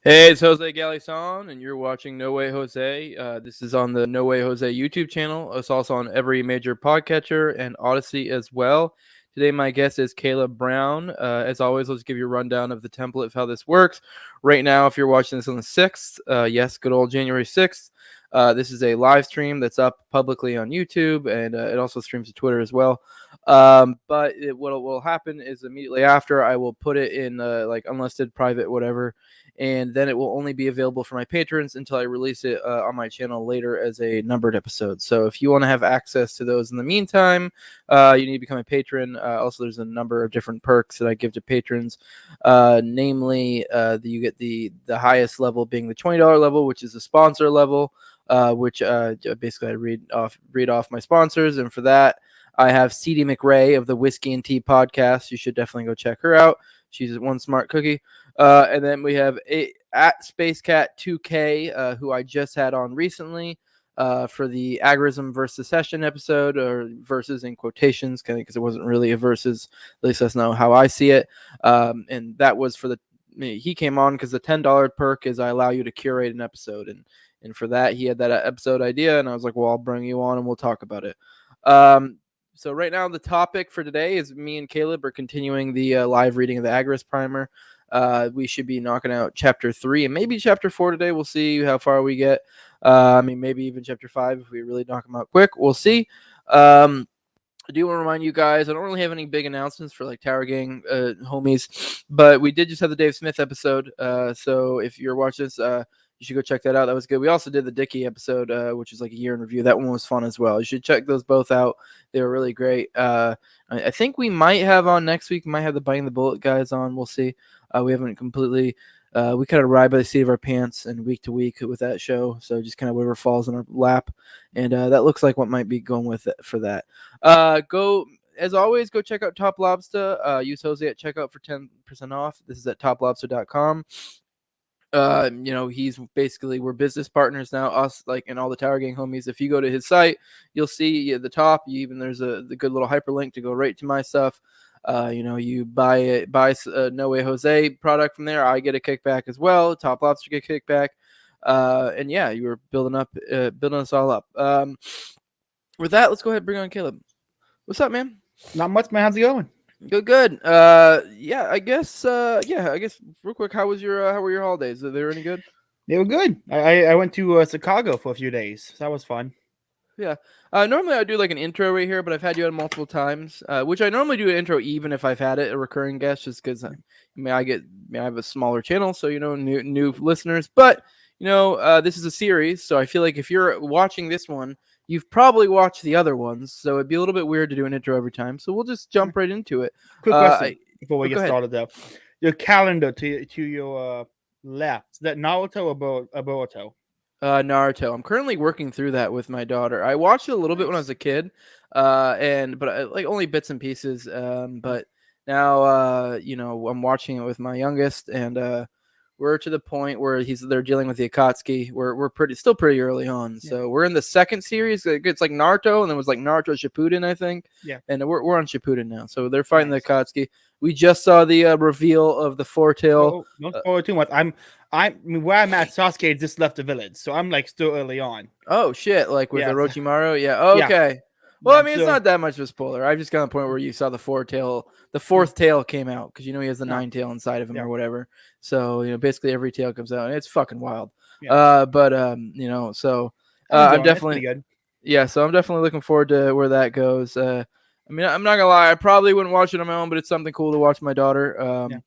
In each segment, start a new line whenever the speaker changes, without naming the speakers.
Hey, it's Jose Galison, and you're watching No Way Jose. This is on the No Way Jose YouTube channel. It's also on every major podcatcher and Odyssey as well. Today, my guest is Caleb Brown. As always, let's give you a rundown of the template of how this works. Right now, if you're watching this on the 6th, yes, good old January 6th, this is a live stream that's up publicly on YouTube, and it also streams to Twitter as well. What will happen is immediately after, I will put it in like unlisted, private, whatever, and then it will only be available for my patrons until I release it on my channel later as a numbered episode. So if you want to have access to those in the meantime, you need to become a patron. Also, there's a number of different perks that I give to patrons, namely, you get the highest level being the $20 level, which is the sponsor level, which basically I read off my sponsors, and for that, I have CD McRae of the Whiskey and Tea podcast. You should definitely go check her out. She's one smart cookie. And then we have at SpaceCat2K, who I just had on recently for the Agorism versus Session episode, or versus in quotations, kind of because it wasn't really a versus. At least that's not how I see it. And that was for he came on because the $10 perk is I allow you to curate an episode, and for that he had that episode idea, and I was like, well, I'll bring you on and we'll talk about it. So right now the topic for today is me and Caleb are continuing the live reading of the Agorist primer. We should be knocking out chapter 3 and maybe chapter 4 today. We'll see how far we get. Maybe even chapter 5 if we really knock them out quick. We'll see. I do want to remind you guys, I don't really have any big announcements for like Tower Gang homies, but we did just have the Dave Smith episode. So if you're watching this, you should go check that out. That was good. We also did the Dickie episode, which is like a year in review. That one was fun as well. You should check those both out. They were really great. I think we might have on next week. We might have the Biting the Bullet guys on. We'll see. We haven't completely. We kind of ride by the seat of our pants and week to week with that show. So just kind of whatever falls in our lap. And that looks like what might be going with it for that. As always, go check out TopLobsta. Use Jose at checkout for 10% off. This is at toplobsta.com. He's basically, we're business partners now, us, like, and all the Tower Gang homies. If you go to his site, you'll see at the top, there's the good little hyperlink to go right to my stuff. You buy No Way Jose product from there, I get a kickback as well. TopLobsta get a kickback. And yeah, you were building us all up. With that, let's go ahead and bring on Caleb. What's up, man?
Not much, man. How's it going?
Good. I guess real quick, how were your holidays? Are they any good?
They were good. I went to Chicago for a few days. So that was fun.
Yeah. Normally I do like an intro right here, but I've had you on multiple times, which I normally do an intro even if I've had a recurring guest, just because I have a smaller channel, so new listeners. But this is a series, so I feel like if you're watching this one, you've probably watched the other ones, so it'd be a little bit weird to do an intro every time. So we'll just jump right into it.
Quick question before we
go
get
ahead.
started, though. Your calendar to your left, is that Naruto or Boruto?
Naruto. I'm currently working through that with my daughter. I watched it a little bit when I was a kid, but like only bits and pieces. But now, I'm watching it with my youngest, and we're to the point where they're dealing with the Akatsuki. We're still pretty early on, so we're in the second series. It's like Naruto, and then it was like Naruto Shippuden, I think.
Yeah.
And we're on Shippuden now, so they're fighting the Akatsuki. We just saw the reveal of the four-tail.
Don't spoil too much. Where I'm at, Sasuke just left the village, so I'm like still early on.
Oh shit! Like with Orochimaru, yeah. Oh, okay. Well, I mean, it's not that much of a spoiler. I've just got to the point where you saw the fourth tail came out, because he has the 9 tail inside of him or whatever. So basically every tail comes out, and it's fucking wild.
Yeah.
I'm definitely good. Yeah, so I'm definitely looking forward to where that goes. I'm not gonna lie, I probably wouldn't watch it on my own, but it's something cool to watch my daughter. But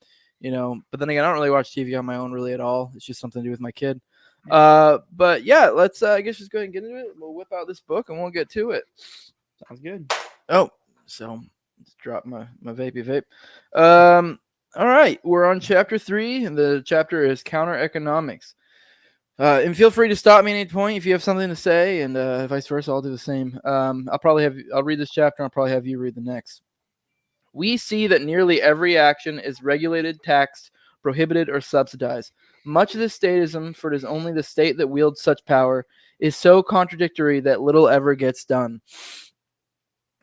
then again, I don't really watch TV on my own really at all. It's just something to do with my kid. But yeah, let's I guess just go ahead and get into it. We'll whip out this book and we'll get to it.
Sounds good.
Oh, so let's drop my vape. All right, we're on chapter 3, and the chapter is Counter Economics. And feel free to stop me at any point if you have something to say, and vice versa. I'll do the same. I'll read this chapter, and I'll probably have you read the next. We see that nearly every action is regulated, taxed, prohibited, or subsidized. Much of this statism, for it is only the state that wields such power, is so contradictory that little ever gets done.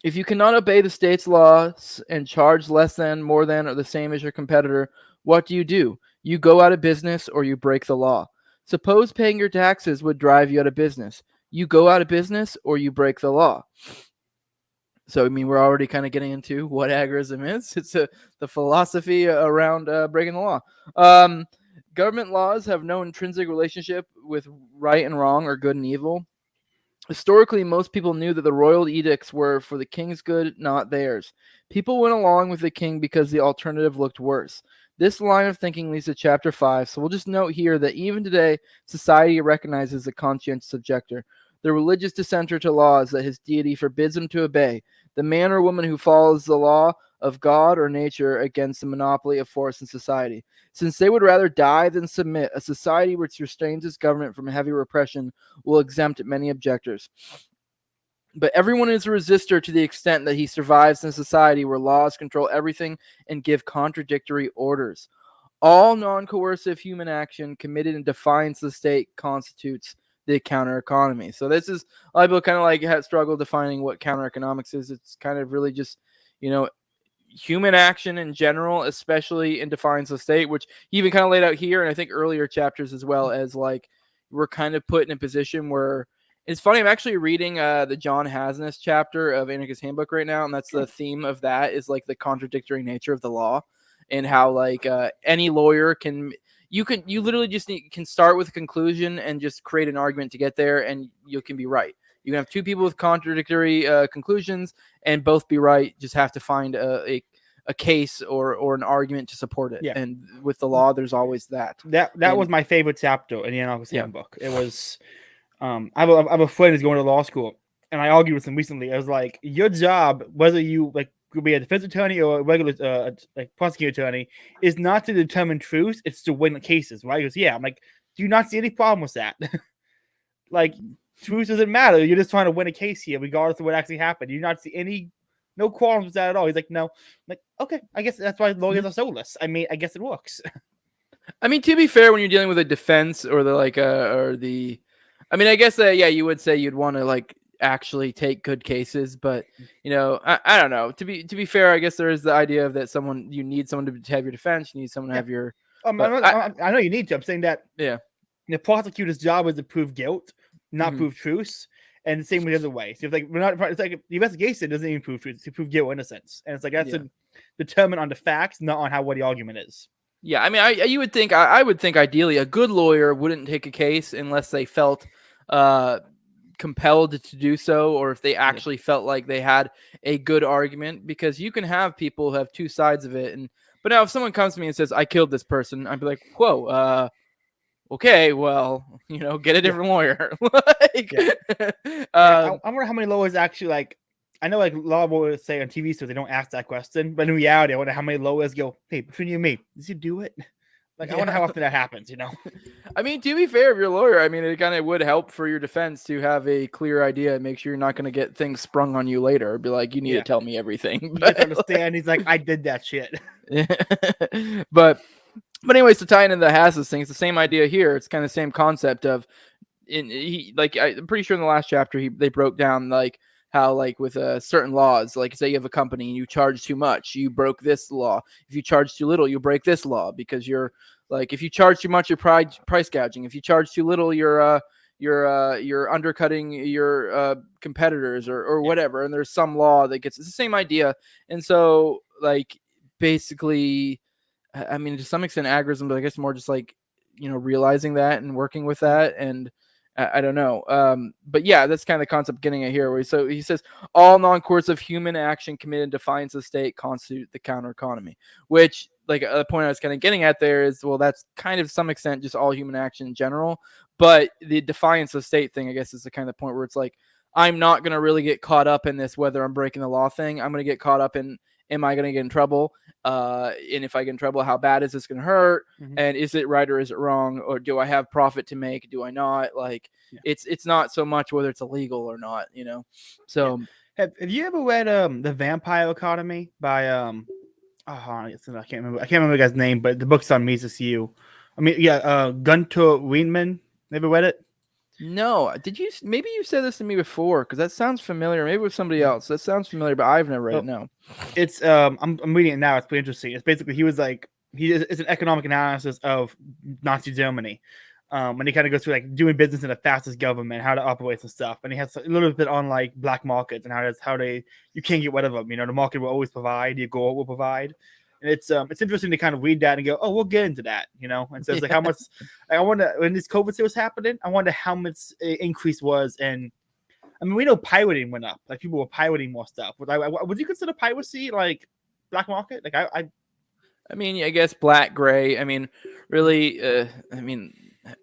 If you cannot obey the state's laws and charge less than, more than, or the same as your competitor, what do? You go out of business or you break the law. Suppose paying your taxes would drive you out of business. You go out of business or you break the law. So, I mean, we're already kind of getting into what agorism is. It's the philosophy around breaking the law. Government laws have no intrinsic relationship with right and wrong or good and evil. Historically, most people knew that the royal edicts were for the king's good, not theirs. People went along with the king because the alternative looked worse. This line of thinking leads to chapter 5, so we'll just note here that even today, society recognizes the conscientious objector, the religious dissenter to laws that his deity forbids him to obey, the man or woman who follows the law of God or nature against the monopoly of force in society. Since they would rather die than submit, a society which restrains its government from heavy repression will exempt many objectors. But everyone is a resistor to the extent that he survives in a society where laws control everything and give contradictory orders. All non-coercive human action committed in defiance of the state constitutes the counter economy. So this is, a lot of people kind of like have struggled defining what counter economics is. It's kind of really just, human action in general, especially in defiance of the state, which he even kind of laid out here, and I think earlier chapters as well, as like we're kind of put in a position where it's funny. I'm actually reading the John Hasness chapter of Anarchist Handbook right now, and that's the theme of that is like the contradictory nature of the law, and how like any lawyer can you literally just can start with a conclusion and just create an argument to get there, and you can be right. You can have two people with contradictory conclusions and both be right. Just have to find a case or an argument to support it.
Yeah.
And with the law, there's always that.
That was my favorite chapter in the Anarchist Handbook. It was, I have a friend who's going to law school, and I argued with him recently. I was like, your job, whether you like could be a defense attorney or a regular like prosecutor attorney, is not to determine truth; it's to win cases, right? He goes, yeah. I'm like, do you not see any problem with that? Like, truth doesn't matter. You're just trying to win a case here, regardless of what actually happened. You do not see no qualms with that at all. He's like, no. I'm like, okay, I guess that's why lawyers are soulless. I mean, I guess it works.
I mean, to be fair, when you're dealing with a defense or I mean, I guess you would say you'd want to like actually take good cases, but I don't know. To be fair, I guess there is the idea of that you need someone to have your defense, you need someone to have your.
I know you need to. I'm saying that.
Yeah.
The prosecutor's job is to prove guilt, not prove truth, and the same the other way. So if like it's like the investigation doesn't even prove truth; it's to prove guilt or innocence, and it's like that's determined on the facts, not on what the argument is.
Yeah, I mean, you would think I would think ideally a good lawyer wouldn't take a case unless they felt compelled to do so, or if they actually felt like they had a good argument. Because you can have people who have two sides of it, but now if someone comes to me and says I killed this person, I'd be like, whoa, okay, well, get a different lawyer.
I wonder how many lawyers actually like. I know like a lot of lawyers say on TV so they don't ask that question, but in reality, I wonder how many lawyers go, "Hey, between you and me, did you do it?" Like, I wonder how often that happens.
I mean, to be fair, if you're a lawyer, I mean, it kind of would help for your defense to have a clear idea and make sure you're not going to get things sprung on you later. Be like, you need to tell me everything.
But you understand? He's like, I did that shit.
But anyways, to tie into the Hasses thing, it's the same idea here. It's kind of the same concept of, I'm pretty sure in the last chapter they broke down like how like with certain laws, like say you have a company and you charge too much, you broke this law. If you charge too little, you break this law, because you're like, if you charge too much, you're price gouging. If you charge too little, you're undercutting your competitors or whatever. And there's some law that it's the same idea. And so like basically, I mean, to some extent agorism, but I guess more just like, realizing that and working with that. And I don't know. But yeah, that's kind of the concept getting it here. So he says, all non-coercive human action committed in defiance of the state constitute the counter economy, which like the point I was kind of getting at there is, well, that's kind of to some extent just all human action in general. But the defiance of state thing, I guess, is the kind of point where it's like, I'm not going to really get caught up in this, whether I'm breaking the law thing. I'm going to get caught up in, am I going to get in trouble? And if I get in trouble, how bad is this going to hurt? Mm-hmm. And is it right or is it wrong? Or do I have profit to make? Do I not? Like, it's not so much whether it's illegal or not, So
have you ever read The Vampire Economy by I can't remember the guy's name, but the book's on Mises U. I mean, Gunter Weinman. Never read it?
No. Did you? Maybe you said this to me before, because that sounds familiar. Maybe with somebody else. That sounds familiar, but I've never read it. No.
It's I'm reading it now. It's pretty interesting. It's basically he was like it's an economic analysis of Nazi Germany. And he kind of goes through like doing business in the fastest government, how to operate and stuff. And he has a little bit on like black markets and how they you can't get rid of them. You know, the market will always provide, your goal will provide. And it's interesting to kind of read that and go, oh, we'll get into that, you know. And so it's like how much I wonder when this COVID thing was happening, I wonder how much increase was in. I mean, we know pirating went up. Like people were pirating more stuff. Would you consider piracy like black market? Like
I mean, I guess black, gray. I mean, really, I mean,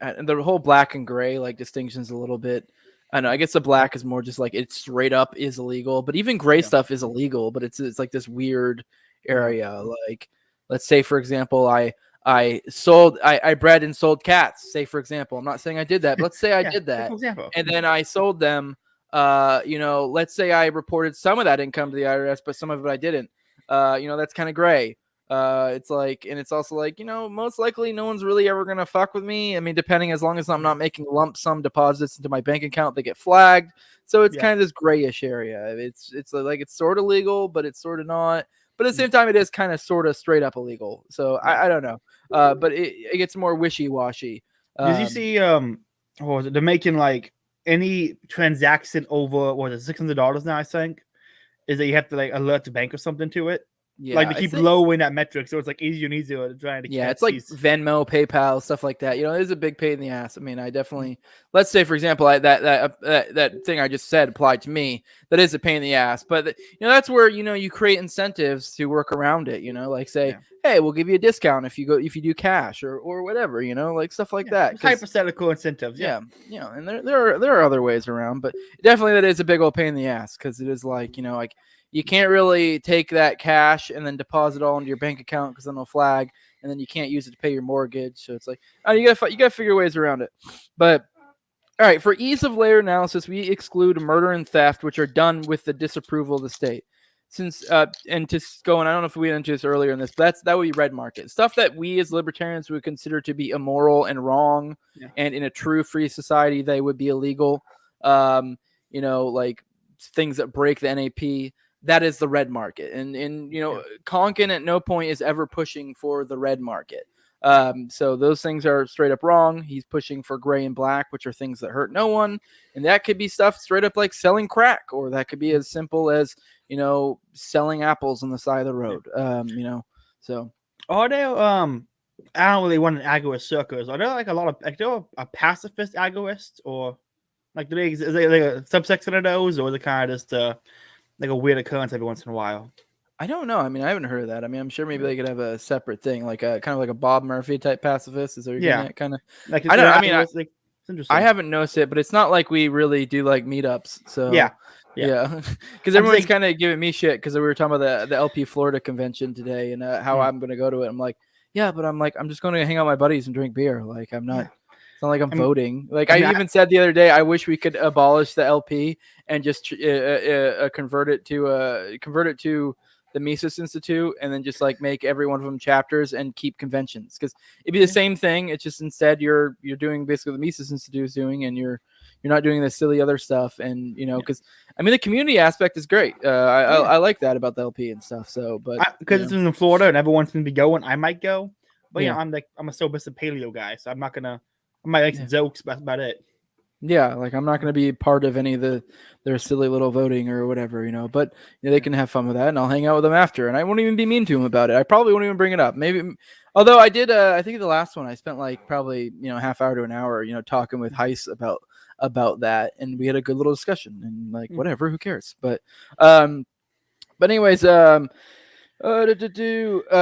the whole black and gray like distinction's a little bit. I know. I guess the black is more just like it's straight up is illegal, but even gray stuff is illegal. But it's like this weird area. Like, let's say for example, I bred and sold cats. Say for example, I'm not saying I did that, but let's say I did that, and then I sold them. You know, let's say I reported some of that income to the IRS, but some of it I didn't. You know, that's kind of gray. It's like, and it's also like, you know, most likely no one's really ever gonna fuck with me. I mean, depending, as long as I'm not making lump sum deposits into my bank account, they get flagged. So it's kind of this grayish area. It's like it's sort of legal, but it's sort of not. But at the same time, it is kind of sort of straight up illegal. So I don't know. But it gets more wishy washy.
Did you see what was it? They're making like any transaction over what is it, $600 now, I think, is that you have to like alert the bank or something to it.
Yeah,
like to keep lowering that metric, so it's like easier and easier to try to.
Yeah, it's like Venmo, PayPal, stuff like that. You know, it is a big pain in the ass. I mean, I definitely. Let's say, for example, that thing I just said applied to me. That is a pain in the ass, but you know, that's where you create incentives to work around it. You know, like say, hey, we'll give you a discount if you do cash or whatever. You know, like stuff like that.
Hypothetical incentives. Yeah,
and there are other ways around, but definitely that is a big old pain in the ass because it is like like. You can't really take that cash and then deposit all into your bank account because then they'll flag, and then you can't use it to pay your mortgage. So it's like, oh, you gotta figure ways around it. But all right, for ease of layer analysis, we exclude murder and theft, which are done with the disapproval of the state. Since and to go, and I don't know if we went into this earlier in this, but that would be red market stuff that we as libertarians would consider to be immoral and wrong, and in a true free society they would be illegal. Like things that break the NAP. That is the red market. And Konkin at no point is ever pushing for the red market. So those things are straight up wrong. He's pushing for gray and black, which are things that hurt no one. And that could be stuff straight up like selling crack, or that could be as simple as, selling apples on the side of the road. So.
Are there, I don't really want an agorist circles. Are there like a lot of, like, there a pacifist agorist, or like, is there like a subsection of those, or is it kind of just, like a weird occurrence every once in a while?
I don't know. I mean, I haven't heard of that. I mean, I'm sure maybe they could have a separate thing, like a kind of like a Bob Murphy type pacifist. Is there kind of?
Like,
I don't. I mean,
it's interesting.
I haven't noticed it, but it's not like we really do like meetups. So
yeah.
Because everyone's kind of giving me shit because we were talking about the LP Florida convention today and how I'm going to go to it. I'm like, yeah, but I'm just going to hang out with my buddies and drink beer. Like I'm not. It's not like I'm voting. Like I even said the other day, I wish we could abolish the LP and just convert it to the Mises Institute, and then just like make every one of them chapters and keep conventions, because it'd be the same thing. It's just instead you're doing basically the Mises Institute is doing, and you're not doing the silly other stuff. And because I mean the community aspect is great. I like that about the LP and stuff. So, but
because it's in Florida and everyone's gonna be going, I might go. But I'm a sobis paleo guy, so I'm not gonna. I might make some jokes, but that's about it.
Yeah, like I'm not going to be part of any of their silly little voting or whatever, but they can have fun with that, and I'll hang out with them after, and I won't even be mean to them about it. I probably won't even bring it up. Maybe, although I did, I think the last one I spent like probably half hour to an hour, talking with Heiss about that, and we had a good little discussion, and like whatever, who cares? But anyways,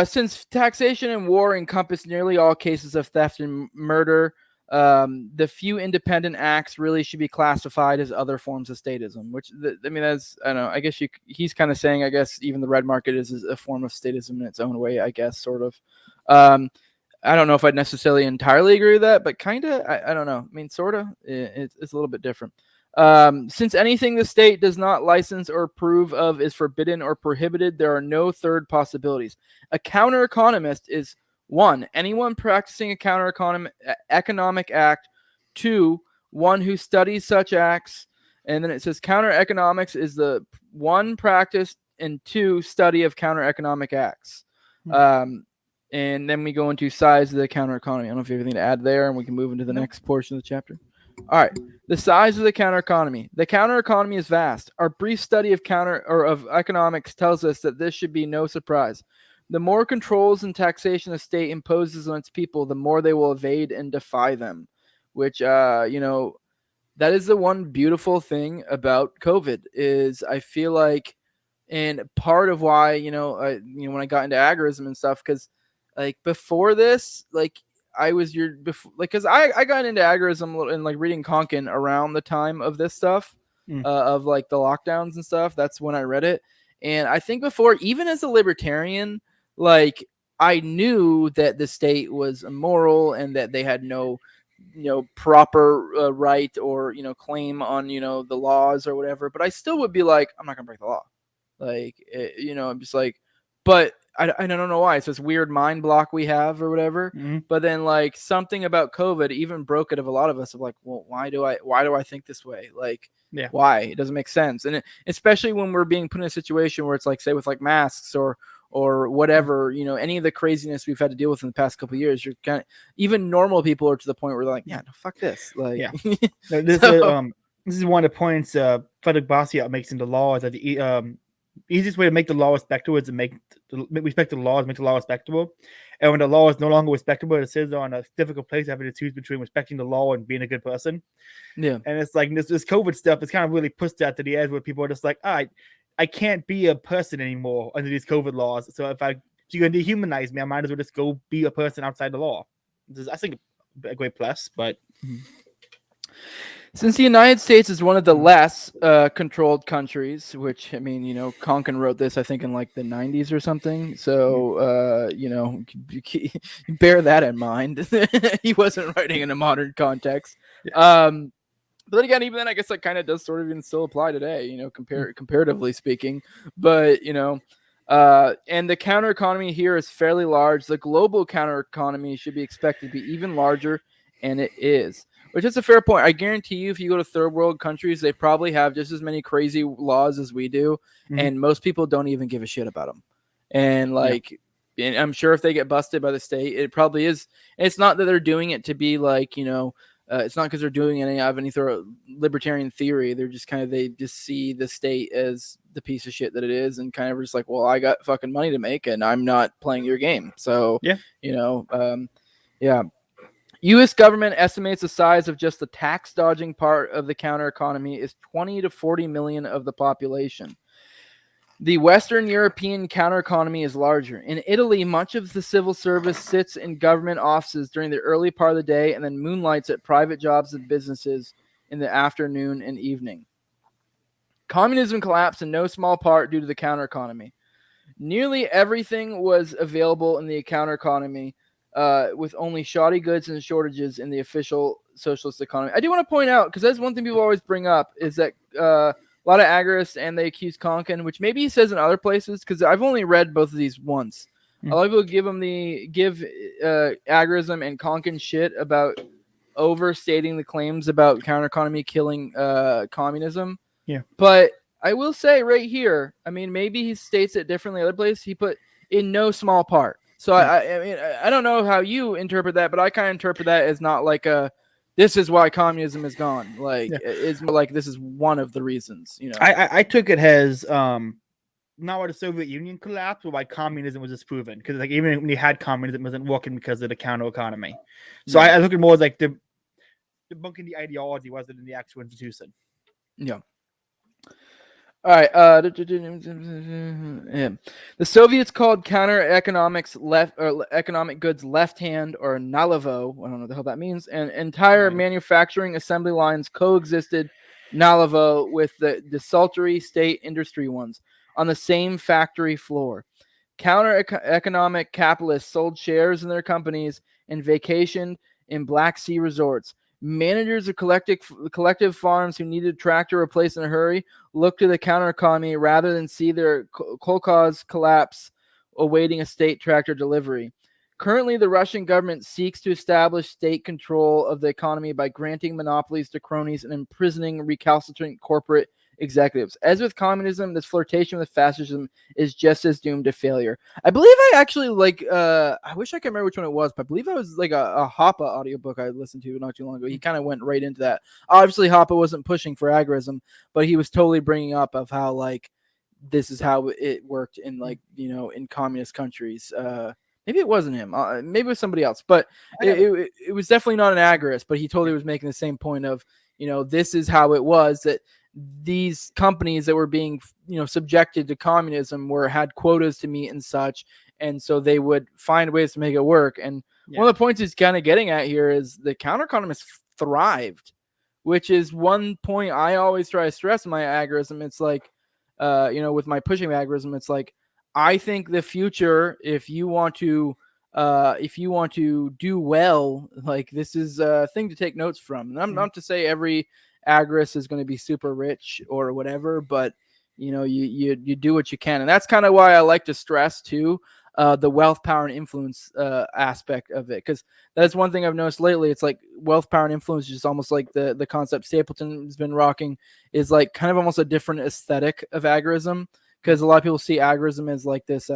since taxation and war encompass nearly all cases of theft and murder. The few independent acts really should be classified as other forms of statism, which I mean, that's, I don't know, I guess he's kind of saying, I guess even the red market is a form of statism in its own way, I guess, sort of. I don't know if I'd necessarily entirely agree with that, but kind of, I don't know. I mean, sort of, it's a little bit different. Since anything the state does not license or approve of is forbidden or prohibited, there are no third possibilities. A counter-economist is 1, anyone practicing a counter-economic act. 2, one who studies such acts. And then it says counter-economics is the 1 practice and 2 study of counter-economic acts. And then we go into size of the counter economy. I don't know if you have anything to add there, and we can move into the next portion of the chapter. All right. The size of the counter economy. The counter economy is vast. Our brief study of of economics tells us that this should be no surprise. The more controls and taxation the state imposes on its people, the more they will evade and defy them. Which, that is the one beautiful thing about COVID is I feel like, and part of why when I got into agorism and stuff, because like before this, like I was because I got into agorism and like reading Konkin around the time of this stuff, of like the lockdowns and stuff. That's when I read it, and I think before, even as a libertarian, like I knew that the state was immoral and that they had no proper right or claim on the laws or whatever, but I still would be like, I'm not gonna break the law. Like I'm just like, but I don't know why. It's this weird mind block we have or whatever. But then like something about COVID even broke it of a lot of us of like, well, why do I think this way? Like, why? It doesn't make sense. And especially when we're being put in a situation where it's like, say with like masks or whatever, any of the craziness we've had to deal with in the past couple of years, you're kind of, even normal people are to the point where they're like, yeah, no, fuck this. Like,
this is one of the points TopLobsta makes in the law, is that the easiest way to make the law respectable is to make respect the laws, make the law respectable. And when the law is no longer respectable, it sits on a difficult place having to choose between respecting the law and being a good person.
Yeah.
And it's like this COVID stuff is kind of really pushed that to the edge where people are just like, I can't be a person anymore under these COVID laws. So if you're going to dehumanize me, I might as well just go be a person outside the law. This is, I think, a great plus, but...
Since the United States is one of the less controlled countries, which, I mean, Konkin wrote this, I think, in like the 90s or something. So, bear that in mind. He wasn't writing in a modern context. Yeah. But then again, even then, I guess that kind of does sort of even still apply today, comparatively speaking. But, and the counter economy here is fairly large. The global counter economy should be expected to be even larger, and it is. Which is a fair point. I guarantee you, if you go to third world countries, they probably have just as many crazy laws as we do, and most people don't even give a shit about them. And like, and I'm sure if they get busted by the state, it probably is. It's not that they're doing it to be like, it's not because they're doing any sort of libertarian theory. They're just they just see the state as the piece of shit that it is, and kind of just like, well, I got fucking money to make, and I'm not playing your game. So U.S. government estimates the size of just the tax dodging part of the counter economy is 20 to 40 million of the population. The Western European counter economy is larger. In Italy, much of the civil service sits in government offices during the early part of the day and then moonlights at private jobs and businesses in the afternoon and evening. Communism collapsed in no small part due to the counter economy. Nearly everything was available in the counter economy, with only shoddy goods and shortages in the official socialist economy. I do want to point out, because that's one thing people always bring up, is that a lot of agorists, and they accuse Konkin, which maybe he says in other places, because I've only read both of these once. A lot of people give agorism and Konkin shit about overstating the claims about counter economy killing communism.
Yeah.
But I will say right here, I mean, maybe he states it differently other places. He put in no small part. So I mean, I don't know how you interpret that, but I kind of interpret that as not like this is why communism is gone. Like it's more like this is one of the reasons.
I took it as not why the Soviet Union collapsed, but why communism was disproven. Because like even when you had communism, it wasn't working because of the counter economy. So I look at more as like debunking the ideology rather than the actual institution.
Yeah. All right. The Soviets called counter economic goods left hand, or nalivo. I don't know what the hell that means. And entire manufacturing assembly lines coexisted nalivo with the desultory state industry ones on the same factory floor. Counter economic capitalists sold shares in their companies and vacationed in Black Sea resorts. Managers of collective farms who needed a tractor replaced in a hurry looked to the counter economy rather than see their kolkhoz collapse awaiting a state tractor delivery. Currently, the Russian government seeks to establish state control of the economy by granting monopolies to cronies and imprisoning recalcitrant corporate executives. As with communism, this flirtation with fascism is just as doomed to failure. I believe I actually I wish I could remember which one it was, but I believe it was like a Hoppe audiobook I listened to not too long ago. He kind of went right into that. Obviously, Hoppe wasn't pushing for agorism, but he was totally bringing up of how like this is how it worked in like, in communist countries. Maybe it wasn't him. Maybe it was somebody else, but it was definitely not an agorist, but he totally was making the same point of, this is how it was that these companies that were being, subjected to communism had quotas to meet and such. And so they would find ways to make it work. And one of the points he's kind of getting at here is the counter economists thrived, which is one point I always try to stress in my agorism. It's like, with my pushing agorism, it's like, I think the future, if you want to do well, like this is a thing to take notes from. And I'm not to say every agorist is going to be super rich or whatever, but you do what you can. And that's kind of why I like to stress too, the wealth, power, and influence aspect of it. Because that's one thing I've noticed lately. It's like wealth, power, and influence is almost like the concept Stapleton has been rocking is like kind of almost a different aesthetic of agorism. Because a lot of people see agorism as like this,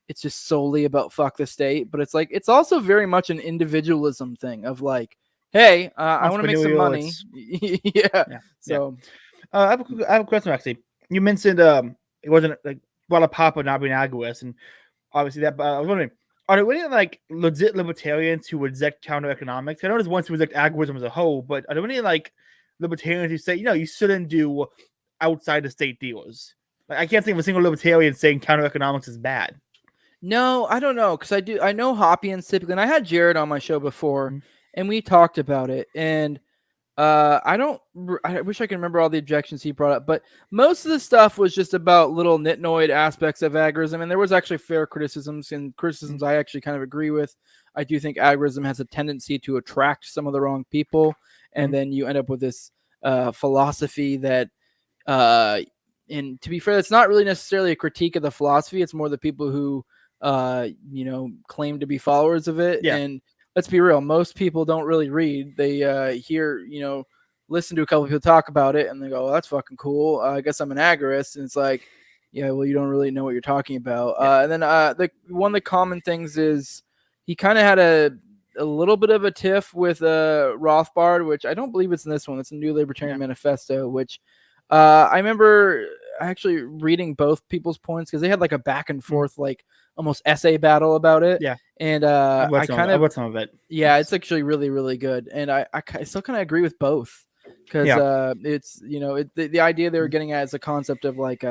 it's just solely about fuck the state. But it's like, it's also very much an individualism thing of like, hey, I want to make some money. Yeah. So
I have a question actually. You mentioned it wasn't like Papa not being agorist, and obviously that. But I was wondering, are there any like legit libertarians who would reject counter economics? I know there's ones who reject agorism as a whole, but are there any like libertarians who say you shouldn't do outside the state deals? Like I can't think of a single libertarian saying counter economics is bad.
No, I don't know, because I know Hoppians typically, and I had Jared on my show before, and we talked about it, and I wish I could remember all the objections he brought up, but most of the stuff was just about little nitnoid aspects of agorism, and there was actually fair criticisms, and criticisms I actually kind of agree with. I do think agorism has a tendency to attract some of the wrong people, and then you end up with this philosophy that and to be fair, it's not really necessarily a critique of the philosophy. It's more the people who, claim to be followers of it. Yeah. And let's be real, most people don't really read. They hear, listen to a couple of people talk about it, and they go, "Oh, that's fucking cool. I guess I'm an agorist." And it's like, yeah, well, you don't really know what you're talking about. And then one of the common things is he kind of had a little bit of a tiff with Rothbard, which I don't believe it's in this one. It's a New Libertarian Manifesto, which I remember actually reading both people's points because they had like a back and forth, like almost essay battle about it. Yeah. And I read some of it. Yeah, it's actually really, really good. And I still kind of agree with both because it's, the idea they were getting at is the concept of like,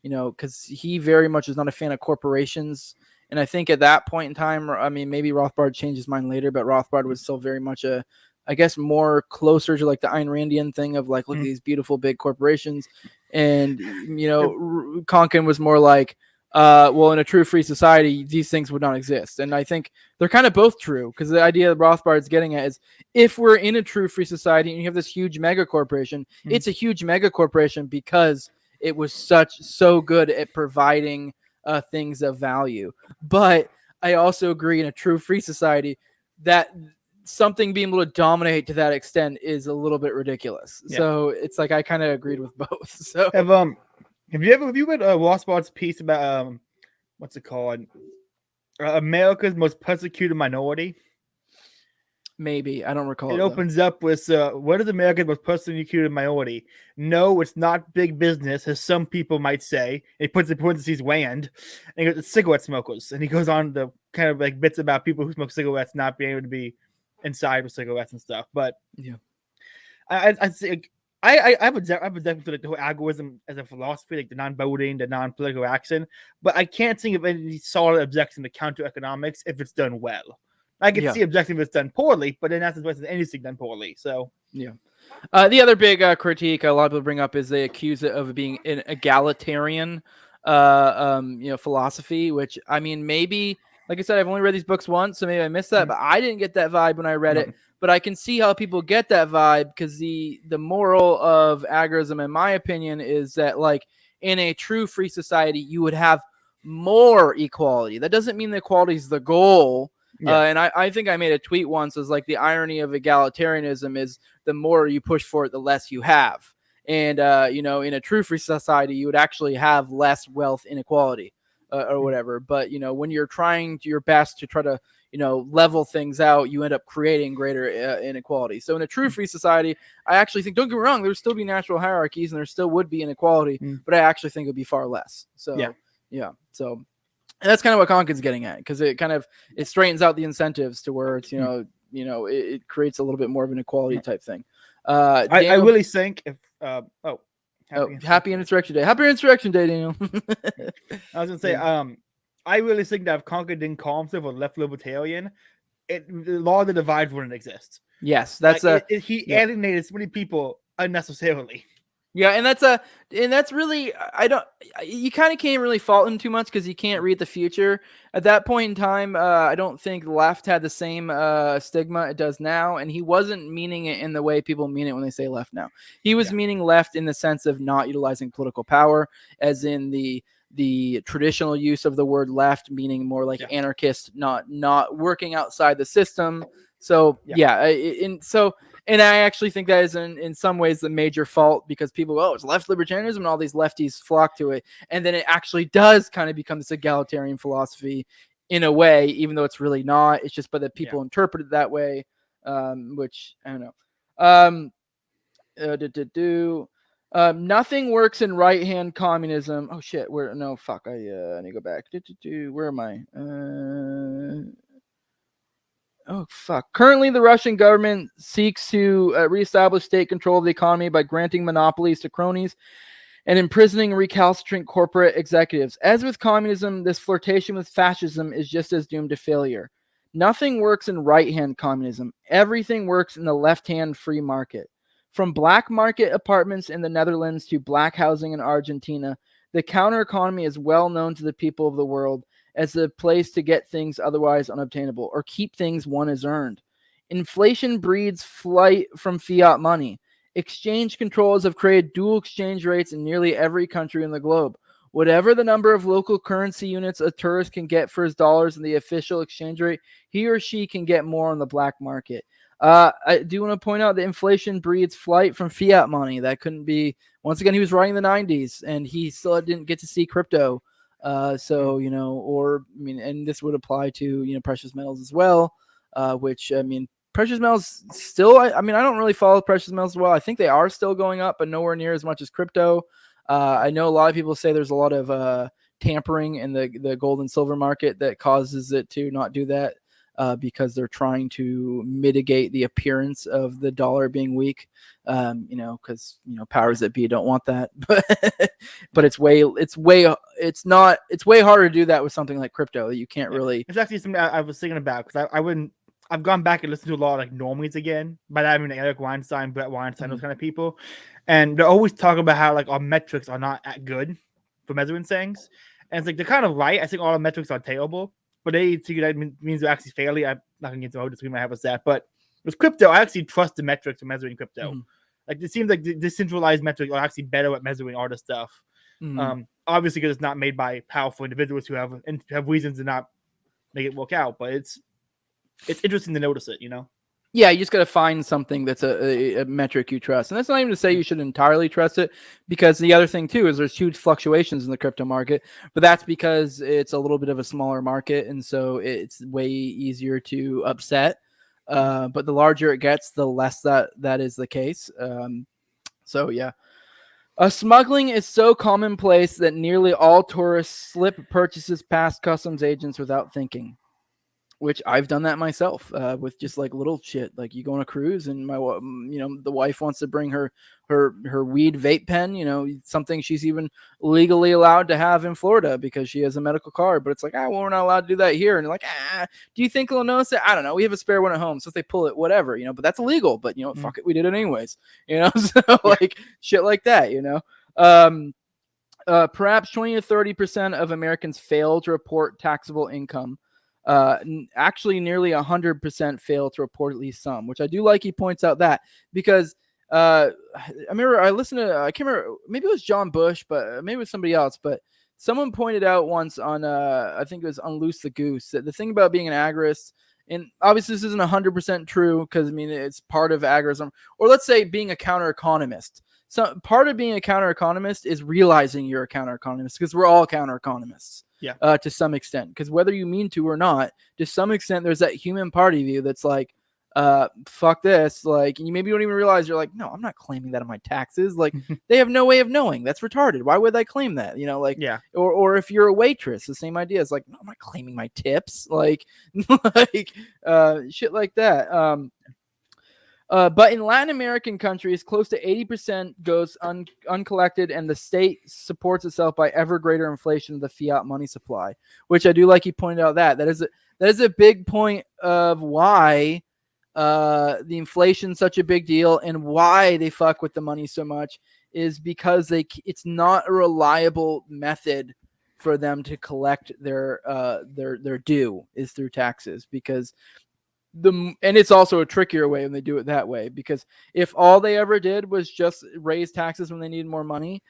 because he very much is not a fan of corporations. And I think at that point in time, I mean, maybe Rothbard changed his mind later, but Rothbard was still very much I guess more closer to like the Ayn Randian thing of like, look at these beautiful big corporations. And, Konkin was more like, well, in a true free society, these things would not exist. And I think they're kind of both true because the idea that Rothbard's getting at is if we're in a true free society and you have this huge mega corporation, it's a huge mega corporation because it was so good at providing things of value. But I also agree in a true free society that something being able to dominate to that extent is a little bit ridiculous. Yeah. So it's like I kind of agreed with both. So
have you read Rothbard's piece about what's it called? America's most persecuted minority?
Maybe. I don't recall.
It opens up with what is America's most persecuted minority? No, it's not big business, as some people might say. He puts in parentheses land, and he goes, cigarette smokers. And he goes on to kind of like bits about people who smoke cigarettes not being able to be inside with cigarettes and stuff. But yeah, I have a definitely to like the whole agorism as a philosophy, like the non-voting, the non-political action. But I can't think of any solid objection to counter economics if it's done well. I can see objection if it's done poorly, but in essence, it's anything done poorly. So
yeah. The other big critique a lot of people bring up is they accuse it of being an egalitarian, philosophy. Which I mean, maybe. Like I said, I've only read these books once, so maybe I missed that, but I didn't get that vibe when I read it. But I can see how people get that vibe because the moral of agorism, in my opinion, is that like in a true free society, you would have more equality. That doesn't mean that equality is the goal. Yeah. And I think I made a tweet once as like the irony of egalitarianism is the more you push for it, the less you have. And in a true free society, you would actually have less wealth inequality or whatever. But when you're trying your best to try to level things out, you end up creating greater inequality. So in a true free society, I actually think, don't get me wrong, there would still be natural hierarchies and there still would be inequality, but I actually think it would be far less. So so and that's kind of what Konkin's getting at, because it straightens out the incentives to where it's it creates a little bit more of an equality type thing.
I really think if
happy Insurrection Day. Happy Insurrection Day, Daniel.
I was gonna say, I really think that if Konkin didn't call himself a left libertarian, the law of the divide wouldn't exist.
Yes, that's
he alienated so many people unnecessarily.
Yeah, and that's really, you kind of can't really fault him too much because you can't read the future. At that point in time, I don't think left had the same stigma it does now, and he wasn't meaning it in the way people mean it when they say left now. He was meaning left in the sense of not utilizing political power, as in the traditional use of the word left, meaning more like anarchist, not working outside the system. So and I actually think that is in some ways the major fault, because people, it's left libertarianism and all these lefties flock to it. And then it actually does kind of become this egalitarian philosophy in a way, even though it's really not. It's just, but that people interpret it that way, which I don't know. Nothing works in right-hand communism. Oh shit! I need to go back. Where am I? Oh, fuck. Currently, the Russian government seeks to reestablish state control of the economy by granting monopolies to cronies and imprisoning recalcitrant corporate executives. As with communism, this flirtation with fascism is just as doomed to failure. Nothing works in right-hand communism. Everything works in the left-hand free market. From black market apartments in the Netherlands to black housing in Argentina, the counter economy is well known to the people of the world as a place to get things otherwise unobtainable, or keep things one has earned. Inflation breeds flight from fiat money. Exchange controls have created dual exchange rates in nearly every country in the globe. Whatever the number of local currency units a tourist can get for his dollars in the official exchange rate, he or she can get more on the black market. I do want to point out that inflation breeds flight from fiat money. That couldn't be, once again, he was writing the 90s and he still didn't get to see crypto. And this would apply to, precious metals as well, which, precious metals still, I don't really follow precious metals as well. I think they are still going up, but nowhere near as much as crypto. I know a lot of people say there's a lot of tampering in the gold and silver market that causes it to not do that, because they're trying to mitigate the appearance of the dollar being weak, because powers that be don't want that. But it's way harder to do that with something like crypto. You can't really.
It's actually something I was thinking about, because I've gone back and listened to a lot of like normies again, by that I mean Eric Weinstein, Brett Weinstein, those kind of people, and they're always talking about how like our metrics are not that good for measuring things, and it's like they're kind of right. I think all our metrics are terrible, but they think that means they're actually fairly. I'm not gonna get into a whole disagreement I have with that, but with crypto, I actually trust the metrics for measuring crypto. Like it seems like the decentralized metrics are actually better at measuring all this stuff. Obviously, because it's not made by powerful individuals who have reasons to not make it work out, but it's interesting to notice it,
Yeah, you just got to find something that's a metric you trust. And that's not even to say you should entirely trust it, because the other thing, too, is there's huge fluctuations in the crypto market. But that's because it's a little bit of a smaller market, and so it's way easier to upset. But the larger it gets, the less that is the case. So, yeah. Smuggling is so commonplace that nearly all tourists slip purchases past customs agents without thinking. Which I've done that myself with just like little shit. Like you go on a cruise and the wife wants to bring her weed vape pen, something she's even legally allowed to have in Florida because she has a medical card. But it's like, well, we're not allowed to do that here. And you're like, do you think they'll notice it? I don't know. We have a spare one at home. So if they pull it, whatever, but that's illegal. But, fuck it. We did it anyways, so like shit like that, perhaps 20 to 30% of Americans fail to report taxable income. Actually nearly 100% fail to report at least some, which I do like. He points out that because I remember I listened to, I can't remember, maybe it was John Bush, but maybe it was somebody else, but someone pointed out once on, I think it was Unloose the Goose, that the thing about being an agorist, and obviously this isn't 100% true because it's part of agorism, or let's say being a counter economist. so part of being a counter economist is realizing you're a counter economist, because we're all counter economists. To some extent, because whether you mean to or not, to some extent, there's that human part of you that's like, fuck this. Like, you maybe don't even realize, you're like, no, I'm not claiming that on my taxes. Like, they have no way of knowing. That's retarded. Why would I claim that? You know, like, or if you're a waitress, the same idea. It's like, no, I'm not claiming my tips. Like, like, shit like that. But in Latin American countries, close to 80% goes uncollected, and the state supports itself by ever greater inflation of the fiat money supply, which I do like you pointed out that is a big point of why the inflation's such a big deal, and why they fuck with the money so much is because it's not a reliable method for them to collect their due is through taxes, because and it's also a trickier way when they do it that way, because if all they ever did was just raise taxes when they needed more money,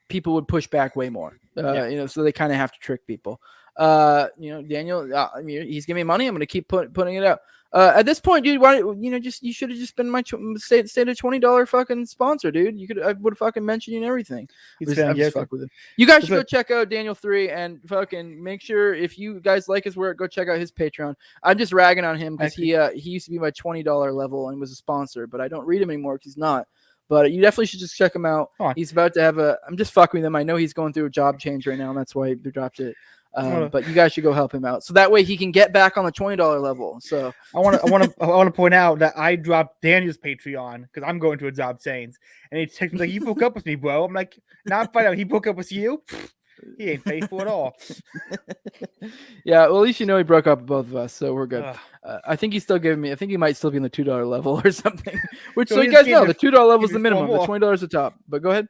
people would push back way more. So they kind of have to trick people. Daniel, he's giving me money. I'm going to keep putting it out. At this point, dude, you should have just been my stayed a $20 fucking sponsor, dude. I would have fucking mentioned you and everything. I'm just fuck with him. You guys should go check out Daniel 3 and fucking make sure, if you guys like his work, go check out his Patreon. I'm just ragging on him because he used to be my $20 level and was a sponsor, but I don't read him anymore because he's not. But you definitely should just check him out. He's about to have I'm just fucking with him. I know he's going through a job change right now, and that's why he dropped it. But you guys should go help him out, so that way he can get back on the $20 level. So
I want to point out that I dropped Daniel's Patreon because I'm going to a job change, and he texted me like, "You broke up with me, bro." I'm like, "Now I'm finding out he broke up with you. He ain't faithful at all."
Yeah, well, at least you know he broke up with both of us, so we're good. I think he's still giving me. I think he might still be in the $2 level or something. Which, so you guys know, the $2 level is the minimum. The $20 is the top. But go ahead.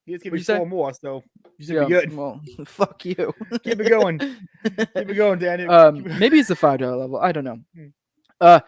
He just gave me 4 more, so you should be good.
Well, fuck you.
Keep it going. Keep it going, Daniel.
Maybe it's the $5 level. I don't know.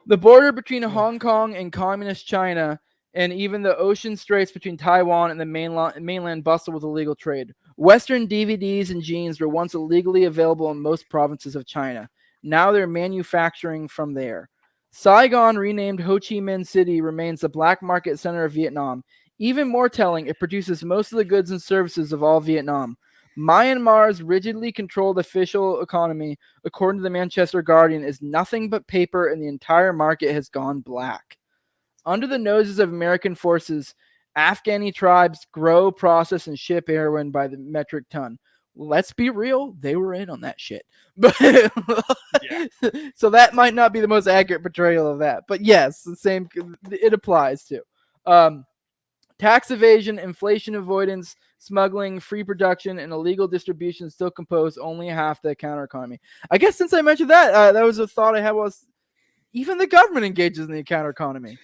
The border between Hong Kong and communist China, and even the ocean straits between Taiwan and the mainland bustle with illegal trade. Western DVDs and jeans were once illegally available in most provinces of China. Now they're manufacturing from there. Saigon, renamed Ho Chi Minh City, remains the black market center of Vietnam. Even more telling, it produces most of the goods and services of all Vietnam. Myanmar's rigidly controlled official economy, according to the Manchester Guardian, is nothing but paper, and the entire market has gone black. Under the noses of American forces, Afghani tribes grow, process, and ship heroin by the metric ton. Let's be real, they were in on that shit. But so that might not be the most accurate portrayal of that. But yes, the same, it applies to. Tax evasion, inflation avoidance, smuggling, free production, and illegal distribution still compose only half the counter economy. I guess since I mentioned that, that was a thought I had, was even the government engages in the counter economy.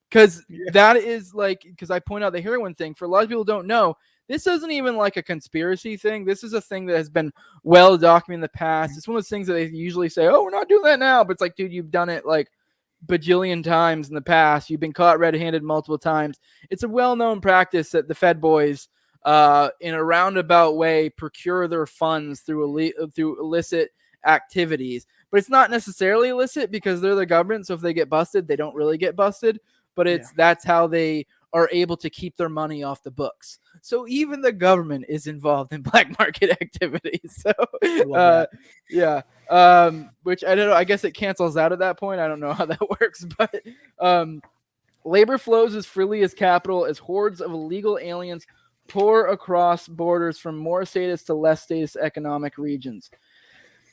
Because that is like, because I point out the heroin thing, for a lot of people don't know, this isn't even like a conspiracy thing. This is a thing that has been well documented in the past. It's one of those things that they usually say, oh, we're not doing that now. But it's like, dude, you've done it like bajillion times in the past. You've been caught red-handed multiple times. It's a well-known practice that the Fed boys, in a roundabout way, procure their funds through illicit activities. But it's not necessarily illicit because they're the government. So if they get busted, they don't really get busted. But that's how they are able to keep their money off the books. So even the government is involved in black market activities. So which I don't know. I guess it cancels out at that point. I don't know how that works, but labor flows as freely as capital as hordes of illegal aliens pour across borders from more status to less status economic regions.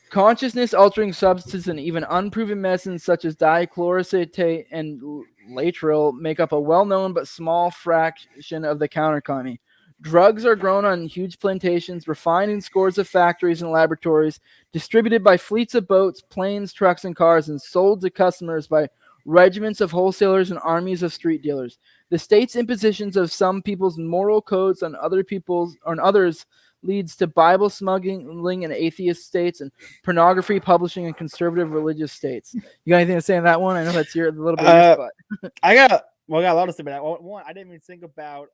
Consciousness-altering substances and even unproven medicines such as dichloroacetate and lateral make up a well-known but small fraction of the counter-economy. Drugs are grown on huge plantations, refined in scores of factories and laboratories, distributed by fleets of boats, planes, trucks, and cars, and sold to customers by regiments of wholesalers and armies of street dealers. The state's impositions of some people's moral codes on others leads to Bible smuggling in atheist states and pornography publishing in conservative religious states. You got anything to say on that one? I know that's your little bit of your spot.
I got a lot to say about that. One, I didn't even think about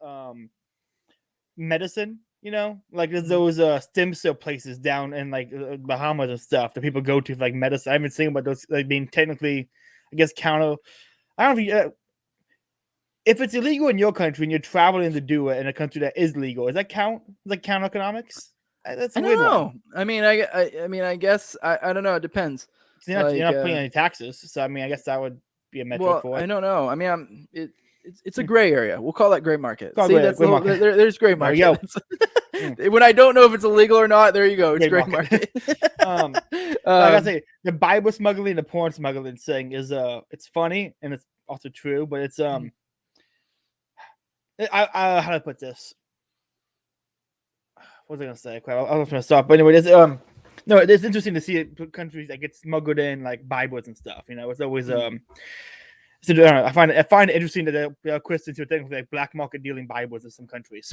medicine, like there's those stem cell places down in like Bahamas and stuff that people go to for like medicine. I've been thinking about those like being technically, I guess, counter. I don't know if if it's illegal in your country and you're traveling to do it in a country that is legal, does that count? Is that counter economics? That's a
I
weird
don't know.
one.
I mean, I mean, I guess I don't know. It depends.
So you're
Like,
not paying any taxes. So I mean, I guess that would be a metric
well,
for
I
it.
don't know. I mean, it's a gray area. We'll call that gray market.
Call
See,
gray-
that's
gray
the whole,
market.
there's gray
There we
market. When I don't know if it's illegal or not, there you go. It's gray market.
Like I say, the Bible smuggling, the porn smuggling thing is it's funny and it's also true, but it's how do I put this? What was I gonna say? Crap, I was gonna stop. But anyway, no, it's interesting to see it, countries that get smuggled in like Bibles and stuff. You know, it's always So I don't know, I find it interesting that they're questioning to things like black market dealing Bibles in some countries.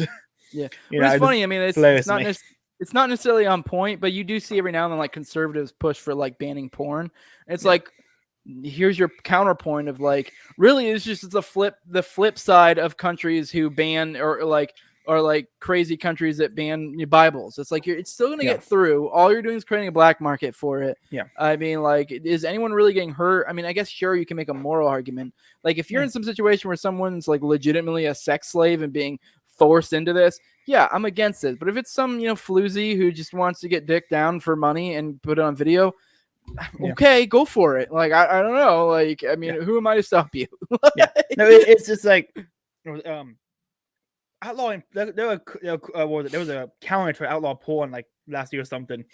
Yeah,
You know,
it's funny. I mean, it's
hilarious
not
to me.
it's not necessarily on point, but you do see every now and then like conservatives push for like banning porn. And it's like, here's your counterpoint of like, really, it's the flip side of countries who ban or like crazy countries that ban Bibles. It's like it's still gonna get through. All you're doing is creating a black market for it.
Yeah.
I mean, like, is anyone really getting hurt? I mean, I guess sure you can make a moral argument. Like if you're in some situation where someone's like legitimately a sex slave and being forced into this, yeah, I'm against it. But if it's some floozy who just wants to get dick down for money and put it on video, okay, go for it. Like I don't know. Like I mean, who am I to stop you?
No, it's just like outlawing. There was a calendar to outlaw porn like last year or something,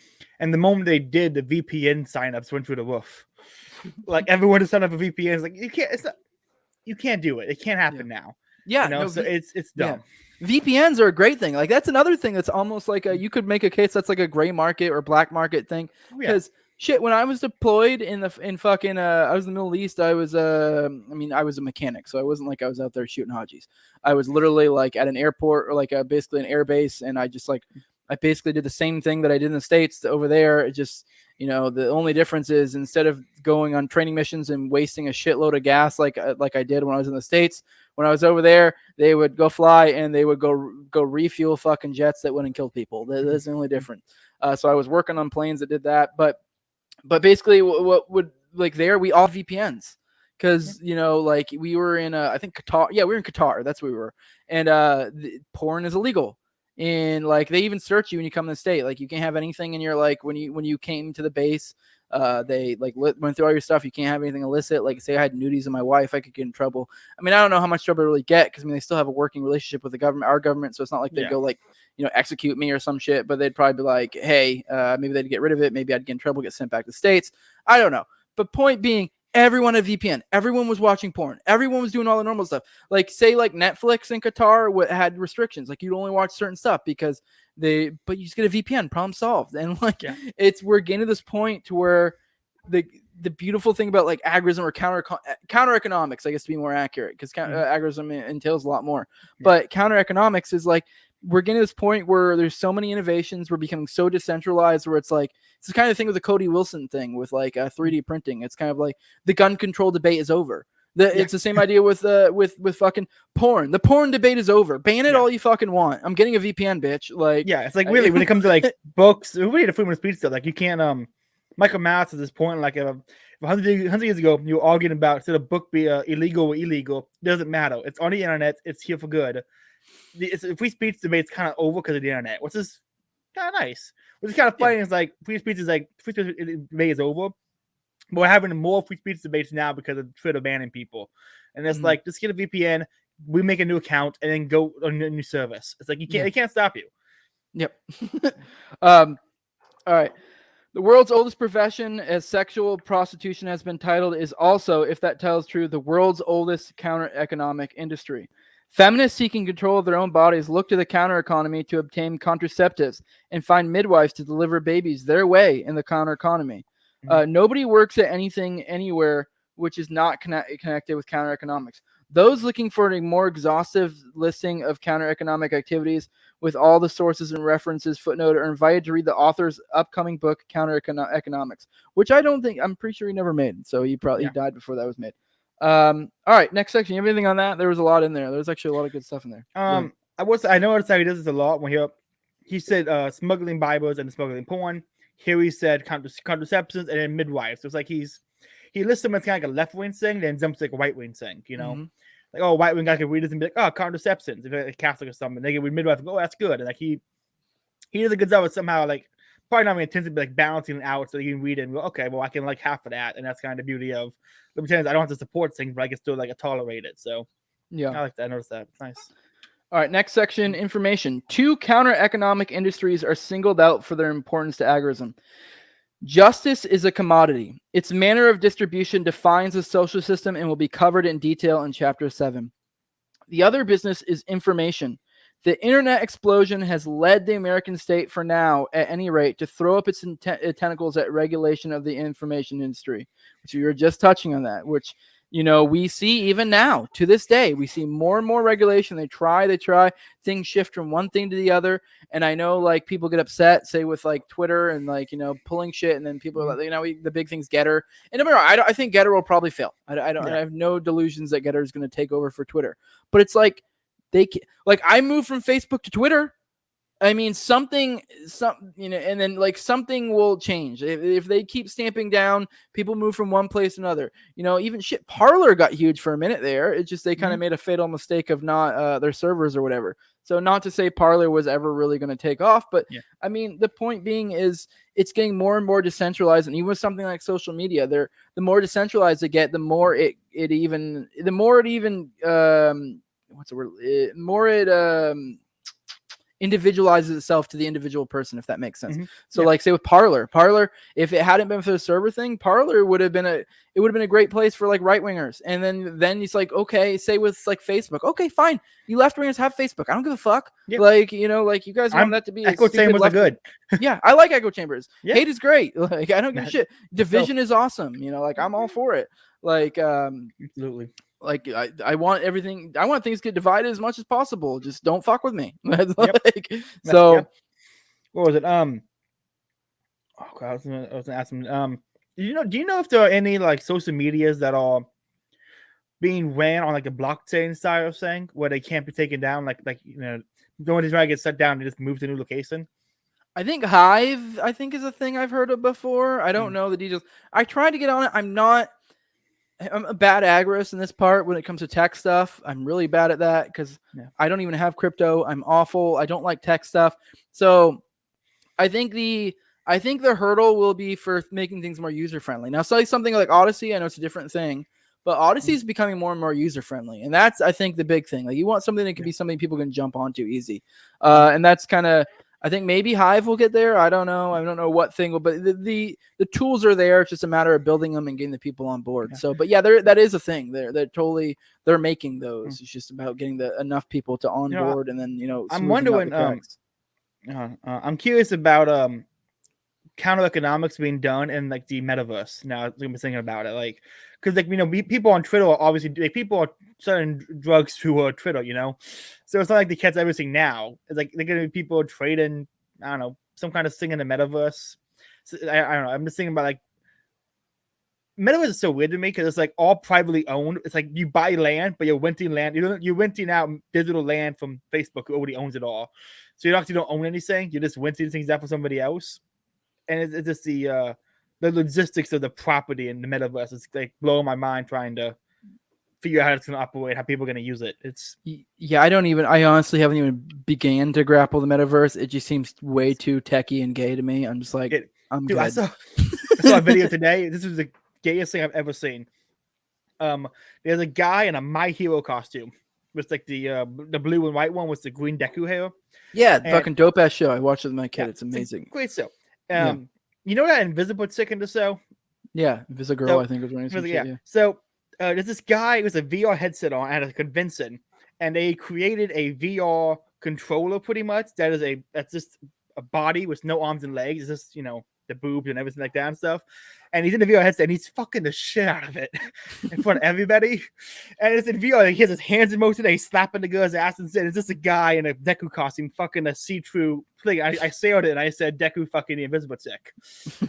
and the moment they did, the VPN signups went through the roof. Like everyone to sign up for VPN is like you can't. It's not. You can't do it. It can't happen now.
Yeah,
so it's dumb.
VPNs are a great thing. Like that's another thing that's almost like you could make a case that's like a gray market or black market thing. Because shit, when I was deployed in fucking I was in the Middle East, I was I was a mechanic, so I wasn't like I was out there shooting Hajis. I was literally like at an airport or like basically an air base, and I basically did the same thing that I did in the States over there. It just the only difference is instead of going on training missions and wasting a shitload of gas like I did when I was in the States, when I was over there, they would go fly and they would go refuel fucking jets that went and killed people. That's the only difference. So I was working on planes that did that, but basically what would like there we all VPNs because like we were in I think Qatar. Yeah, we were in Qatar. That's where we were, and porn is illegal. And like they even search you when you come in the state. Like you can't have anything in your like when you came to the base. They like went through all your stuff. You can't have anything illicit. Like say I had nudies of my wife, I could get in trouble. I mean, I don't know how much trouble I really get because I mean they still have a working relationship with the government, our government. So it's not like they'd go like execute me or some shit. But they'd probably be like, hey, maybe they'd get rid of it. Maybe I'd get in trouble, get sent back to the States. I don't know. But point being, everyone had VPN. Everyone was watching porn. Everyone was doing all the normal stuff. Like say like Netflix in Qatar had restrictions. Like you'd only watch certain stuff because but you just get a VPN, problem solved. And like we're getting to this point to where the beautiful thing about like agorism or counter economics, I guess to be more accurate, because agorism entails a lot more. But counter economics is like we're getting to this point where there's so many innovations, we're becoming so decentralized where it's like it's the kind of thing with the Cody Wilson thing with like 3D printing. It's kind of like the gun control debate is over. It's the same idea with fucking porn. The porn debate is over. Ban it all you fucking want. I'm getting a VPN, bitch. Like
it's like really when it comes to like books, we need a freedom of speech stuff. Like you can't Michael Mass at this point, like 100 years ago, you were arguing about should a book be illegal or illegal. It doesn't matter. It's on the internet. It's here for good. Free speech debate's kind of over because of the internet, which is kind of nice. Which is kind of funny. It's like free speech debate is over, but we're having more free speech debates now because of Twitter banning people. And it's like just get a VPN, we make a new account, and then go on a new service. It's like they can't stop you.
Yep. All right. The world's oldest profession, as sexual prostitution has been titled, is also, if that tells true, the world's oldest counter-economic industry. Feminists seeking control of their own bodies look to the counter-economy to obtain contraceptives and find midwives to deliver babies their way in the counter-economy. Nobody works at anything anywhere which is not connected with counter-economics. Those looking for a more exhaustive listing of counter-economic activities with all the sources and references footnoted are invited to read the author's upcoming book, Counter-Economics, which I'm pretty sure he never made. So he died before that was made. All right, next section. You have anything on that? There was a lot in there. There's actually a lot of good stuff in there.
I noticed how he does this a lot when he said smuggling Bibles and smuggling porn. Here he said contraceptions and then midwives. So it's like he lists them as kind of like a left wing thing, then jumps like a right wing thing, like, oh, white wing guy can read this and be like, oh, contraceptions, if they're like Catholic or something, they can read midwife and go, oh, that's good, and like he does a good job of somehow like probably not intentionally, but like balancing it out so you can read it and go, okay, well I can like half of that, and that's kind of the beauty of libertarians. I don't have to support things, but I can still like tolerate it. So
Yeah,
I like that. I noticed that. It's nice.
All right, next section, information. 2 counter-economic industries are singled out for their importance to agorism. Justice is a commodity. Its manner of distribution defines the social system and will be covered in detail in Chapter 7. The other business is information. The internet explosion has led the American state, for now, at any rate, to throw up its tentacles at regulation of the information industry, which you were just touching on that, which we see even now, to this day, we see more and more regulation. They try, things shift from one thing to the other. And I know like people get upset, say with like Twitter and like, pulling shit. And then people are like, the big thing's Getter. And no matter, I think Getter will probably fail. I have no delusions that Getter is going to take over for Twitter, but it's like, I moved from Facebook to Twitter. I mean, something, and then like something will change if they keep stamping down. People move from one place to another. Even shit. Parler got huge for a minute there. It's just they kind of made a fatal mistake of not their servers or whatever. So not to say Parler was ever really going to take off, but I mean, the point being is it's getting more and more decentralized, and even with something like social media, the more decentralized it get, the more it individualizes itself to the individual person, if that makes sense. So like say with Parler, if it hadn't been for the server thing, Parler would have been a great place for like right wingers. And then it's like, okay, say with like Facebook, okay, fine, you left wingers have Facebook, I don't give a fuck. Like like you guys want that to be
echo chambers are good.
Yeah, I like echo chambers. Hate is great. Like I don't give a shit. Division is awesome. Like I'm all for it. Like
absolutely.
Like I want everything. I want things to get divided as much as possible. Just don't fuck with me. So,
what was it? Oh God, I was gonna ask him. Do you know if there are any like social medias that are being ran on like the blockchain side of thing where they can't be taken down? Like no one is trying to get shut down. They just move to a new location.
I think Hive, is a thing I've heard of before. I don't know the details. I tried to get on it. I'm a bad agorist in this part when it comes to tech stuff. I'm really bad at that because I don't even have crypto. I'm awful. I don't like tech stuff. So I think the hurdle will be for making things more user friendly. Now, something like Odyssey, I know it's a different thing, but Odyssey is becoming more and more user friendly, and that's I think the big thing. Like you want something that can be something people can jump onto easy, and that's kind of. I think maybe Hive will get there. I don't know. I don't know what thing will, but the tools are there. It's just a matter of building them and getting the people on board. So, but that is a thing. They're making those. It's just about getting enough people to onboard, and then
I'm wondering. I'm curious about counter economics being done in like the metaverse. Now I'm thinking about it, like because like people on Twitter are obviously like, people are selling drugs through Twitter, so it's not like the catch everything now. It's like they're gonna be people trading, I don't know, some kind of thing in the metaverse. So, I don't know. I'm just thinking about like metaverse is so weird to me because it's like all privately owned. It's like you buy land, but you're renting land. You're renting out digital land from Facebook, who already owns it all. So you actually don't own anything. You're just renting things out for somebody else. And it's just the logistics of the property in the metaverse. It's like blowing my mind trying to figure out how it's going to operate, how people are going to use it.
I honestly haven't even began to grapple the metaverse. It just seems way too techie and gay to me. I'm just like, I'm good.
I saw a video today. This is the gayest thing I've ever seen. There's a guy in a My Hero costume with like the blue and white one with the green Deku hair.
Yeah, fucking dope ass show. I watched it with my kid. It's amazing.
Great show. You know that Invisible chick in the show?
Yeah, Invisible, I think was running some shit, yeah.
So there's this guy with a VR headset on at a convention, and they created a VR controller pretty much that's just a body with no arms and legs. It's just the boobs and everything like that and stuff. And he's in the VR headset and he's fucking the shit out of it in front of everybody. And it's in VR. Like, he has his hands in motion. He's slapping the girl's ass and said, it's just a guy in a Deku costume fucking a see-through thing. I sailed it and I said, Deku fucking the invisible chick.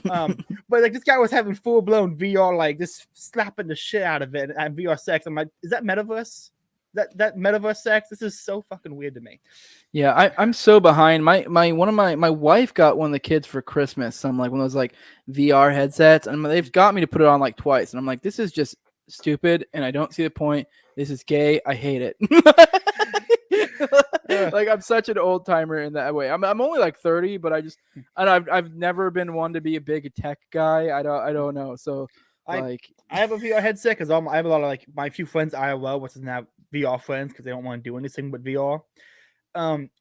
But like this guy was having full-blown VR, like just slapping the shit out of it and VR sex. I'm like, is that metaverse? That metaverse sex? This is so fucking weird to me.
Yeah, I'm so behind. My wife got one of the kids for Christmas. Some like one of those like VR headsets, and they've got me to put it on like twice, and I'm like, this is just stupid and I don't see the point. This is gay. I hate it. Like I'm such an old timer in that way. I'm only like 30, but I've never been one to be a big tech guy. I don't know. So
I have a VR headset because I have a lot of like my few friends IRL, which is now VR friends because they don't want to do anything but VR.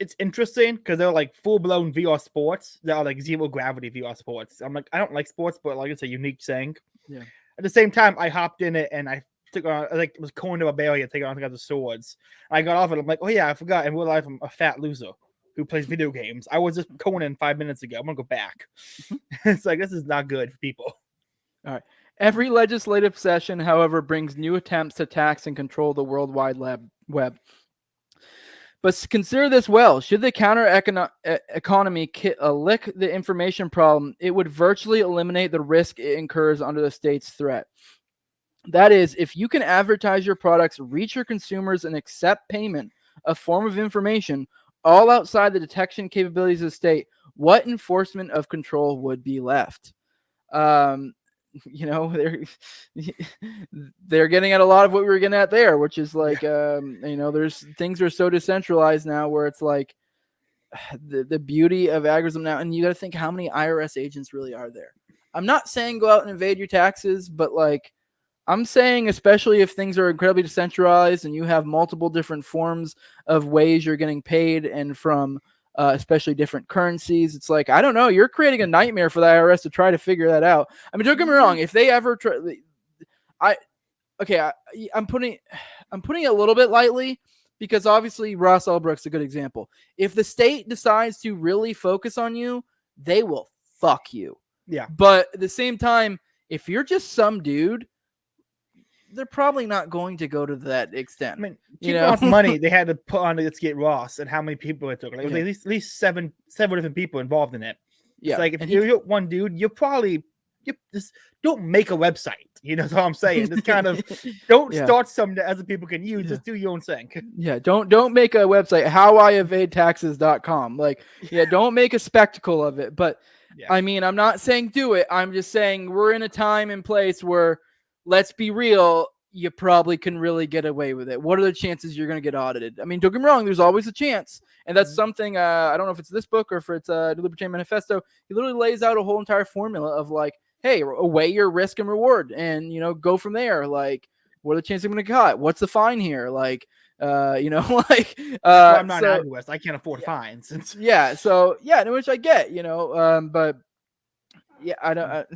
It's interesting because they're like full blown VR sports. They are like zero gravity VR sports. I'm like, I don't like sports, but like it's a unique thing.
Yeah.
At the same time, I hopped in it and I took on like it was Conan the Barbarian taking on the swords. I got off it. I'm like, oh yeah, I forgot. In real life, I'm a fat loser who plays video games. I was just Conan 5 minutes ago. I'm gonna go back. It's like this is not good for people.
All right. Every legislative session, however, brings new attempts to tax and control the worldwide web. But consider this well. Should the counter economy lick the information problem, it would virtually eliminate the risk it incurs under the state's threat. That is, if you can advertise your products, reach your consumers, and accept payment, a form of information, all outside the detection capabilities of the state, what enforcement of control would be left? You know, they're getting at a lot of what we were getting at there, which is like, you know, there's things are so decentralized now where it's like the beauty of agorism now. And you got to think how many IRS agents really are there. I'm not saying go out and evade your taxes, but like I'm saying, especially if things are incredibly decentralized and you have multiple different forms of ways you're getting paid and from especially different currencies. It's like, I don't know, you're creating a nightmare for the IRS to try to figure that out. I mean, don't get me wrong. If they ever try, I'm putting it a little bit lightly because obviously Ross Ulbricht's a good example. If the state decides to really focus on you, they will fuck you.
Yeah.
But at the same time, if you're just some dude, they're probably not going to go to that extent.
I mean, you know, money they had to put on Let's Get Ross and how many people it took. Like
Yeah.
at least seven different people involved in it.
Yeah.
It's like if you're one dude, you just don't make a website. You know what I'm saying? Just kind of don't start something that other people can use. Just do your own thing.
Yeah, don't make a website howievadetaxes.com. Like, yeah, don't make a spectacle of it. But I mean, I'm not saying do it. I'm just saying we're in a time and place where, let's be real, you probably can really get away with it. What are the chances you're going to get audited? I mean, don't get me wrong, there's always a chance. And that's something, I don't know if it's this book or if it's the Libertarian Manifesto. He literally lays out a whole entire formula of like, hey, weigh your risk and reward and, you know, go from there. Like, what are the chances I'm going to get caught? What's the fine here? Like, you know, like,
I'm not an Agorist. I can't afford fines.
Yeah. So, yeah, which I get, you know, but yeah, I don't.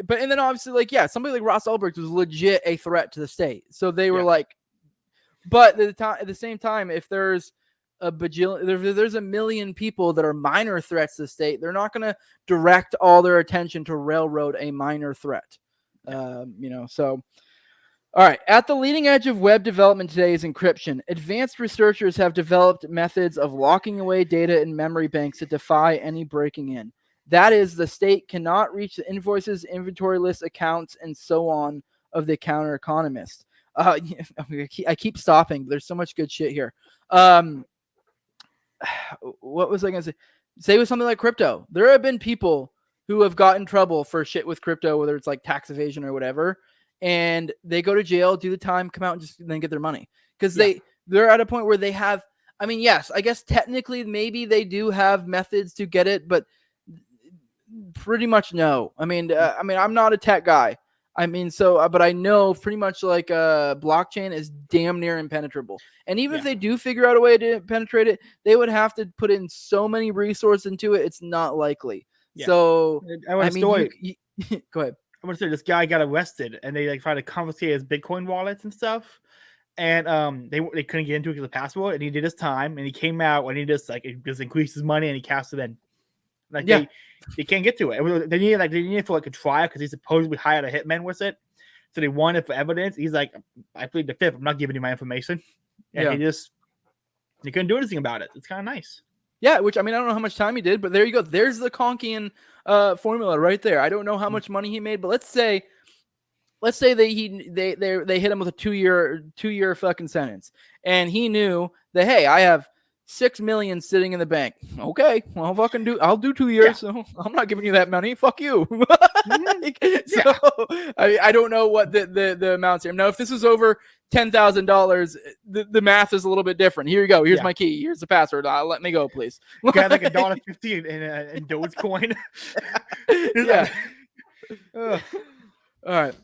But and then obviously, like, yeah, somebody like Ross Ulbricht was legit a threat to the state. So they were like, but at the same time, if there's a bajillion, there's a million people that are minor threats to the state, they're not going to direct all their attention to railroad a minor threat. You know, so. All right. At the leading edge of web development today is encryption. Advanced researchers have developed methods of locking away data in memory banks that defy any breaking in. That is, the state cannot reach the invoices, inventory lists, accounts, and so on of the counter economist. I keep stopping. But there's so much good shit here. What was I going to say? Say with something like crypto. There have been people who have gotten in trouble for shit with crypto, whether it's like tax evasion or whatever, and they go to jail, do the time, come out, and just then get their money because they're at a point where they have. I mean, yes, I guess technically maybe they do have methods to get it, but pretty much no. I mean, I'm not a tech guy. I mean, so, but I know pretty much like blockchain is damn near impenetrable. And even if they do figure out a way to penetrate it, they would have to put in so many resources into it. It's not likely. Yeah. So,
go ahead.
I
want to say this guy got arrested and they like tried to confiscate his Bitcoin wallets and stuff. And they couldn't get into it because of the password. And he did his time and he came out and he just increased his money and he cashed it in. Like they can't get to it. They need it for like a trial because he supposedly hired a hitman with it. So they want it for evidence. He's like, I plead the fifth. I'm not giving you my information. And he couldn't do anything about it. It's kind of nice.
Yeah, which I mean, I don't know how much time he did, but there you go. There's the Konkin formula right there. I don't know how much money he made, but let's say they hit him with a two year fucking sentence, and he knew that, hey, I have $6 million sitting in the bank. Okay, well, I'll do 2 years.
Yeah.
So I'm not giving you that money. Fuck you. So
Yeah.
I don't know what the amounts are. Now, if this was over $10,000, the math is a little bit different. Here you go. Here's my key. Here's the password. Let me go, please.
Got like $1.50 in Dogecoin.
Yeah. All right.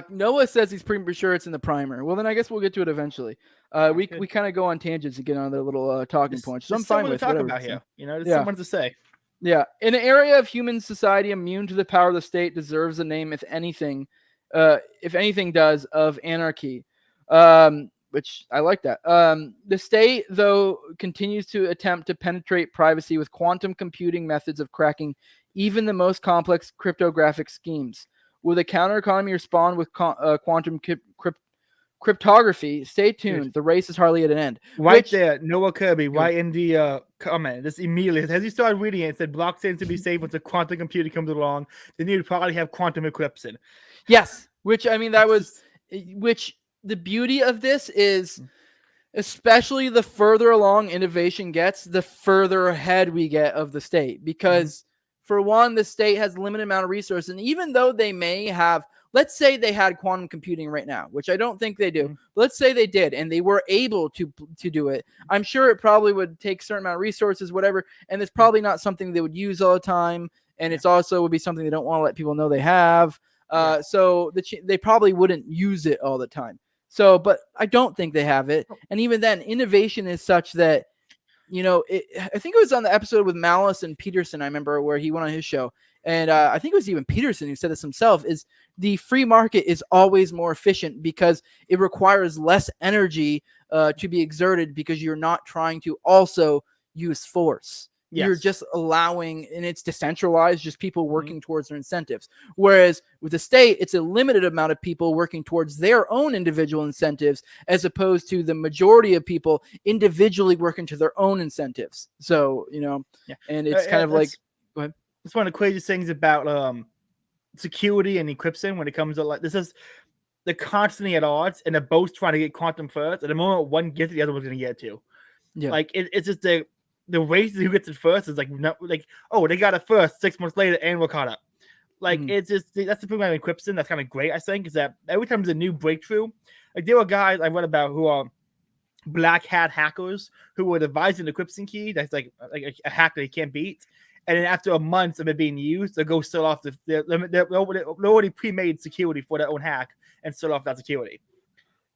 Noah says he's pretty sure it's in the primer. Well, then I guess we'll get to it eventually. We kind of go on tangents and get on their little talking points. So I'm fine with
talk
whatever.
About here. You know, there's someone to say.
Yeah, in an area of human society immune to the power of the state deserves a name, if anything does, of anarchy. Which I like that. The state, though, continues to attempt to penetrate privacy with quantum computing methods of cracking even the most complex cryptographic schemes. Will the counter economy respond with quantum cryptography? Stay tuned. Dude, the race is hardly at an end.
There, Noah Kirby, right in the comment. This immediately, as you started reading it, said blockchains to be safe once the quantum computer comes along. Then you'd probably have quantum encryption.
Yes, which I mean which the beauty of this is, especially the further along innovation gets, the further ahead we get of the state, because for one, the state has a limited amount of resources, and even though they may have, let's say they had quantum computing right now, which I don't think they do. Let's say they did, and they were able to do it. I'm sure it probably would take a certain amount of resources, whatever, and it's probably not something they would use all the time, and it's also would be something they don't want to let people know they have. So they probably wouldn't use it all the time. So, but I don't think they have it. And even then, innovation is such that, you know, I think it was on the episode with Malice and Peterson, I remember, where he went on his show. And I think it was even Peterson who said this himself, is the free market is always more efficient because it requires less energy to be exerted, because you're not trying to also use force. Yes. You're just allowing, and it's decentralized, just people working towards their incentives. Whereas with the state, it's a limited amount of people working towards their own individual incentives, as opposed to the majority of people individually working to their own incentives. So, you know, and it's kind of like, go ahead.
It's one of the craziest things about security and encryption when it comes to, like, this is, they're constantly at odds, and they're both trying to get quantum first. At the moment one gets it, the other one's going to get it too. Yeah. Like, it's just the race who gets it first is like, oh, they got it first 6 months later and we're caught up. Like, it's just, that's the thing about encryption that's kind of great, I think, is that every time there's a new breakthrough, like, there were guys I read about who are black hat hackers who were devising the encryption key that's like a hack that you can't beat. And then after a month of it being used, they'll go sell off they already pre-made security for their own hack and sell off that security.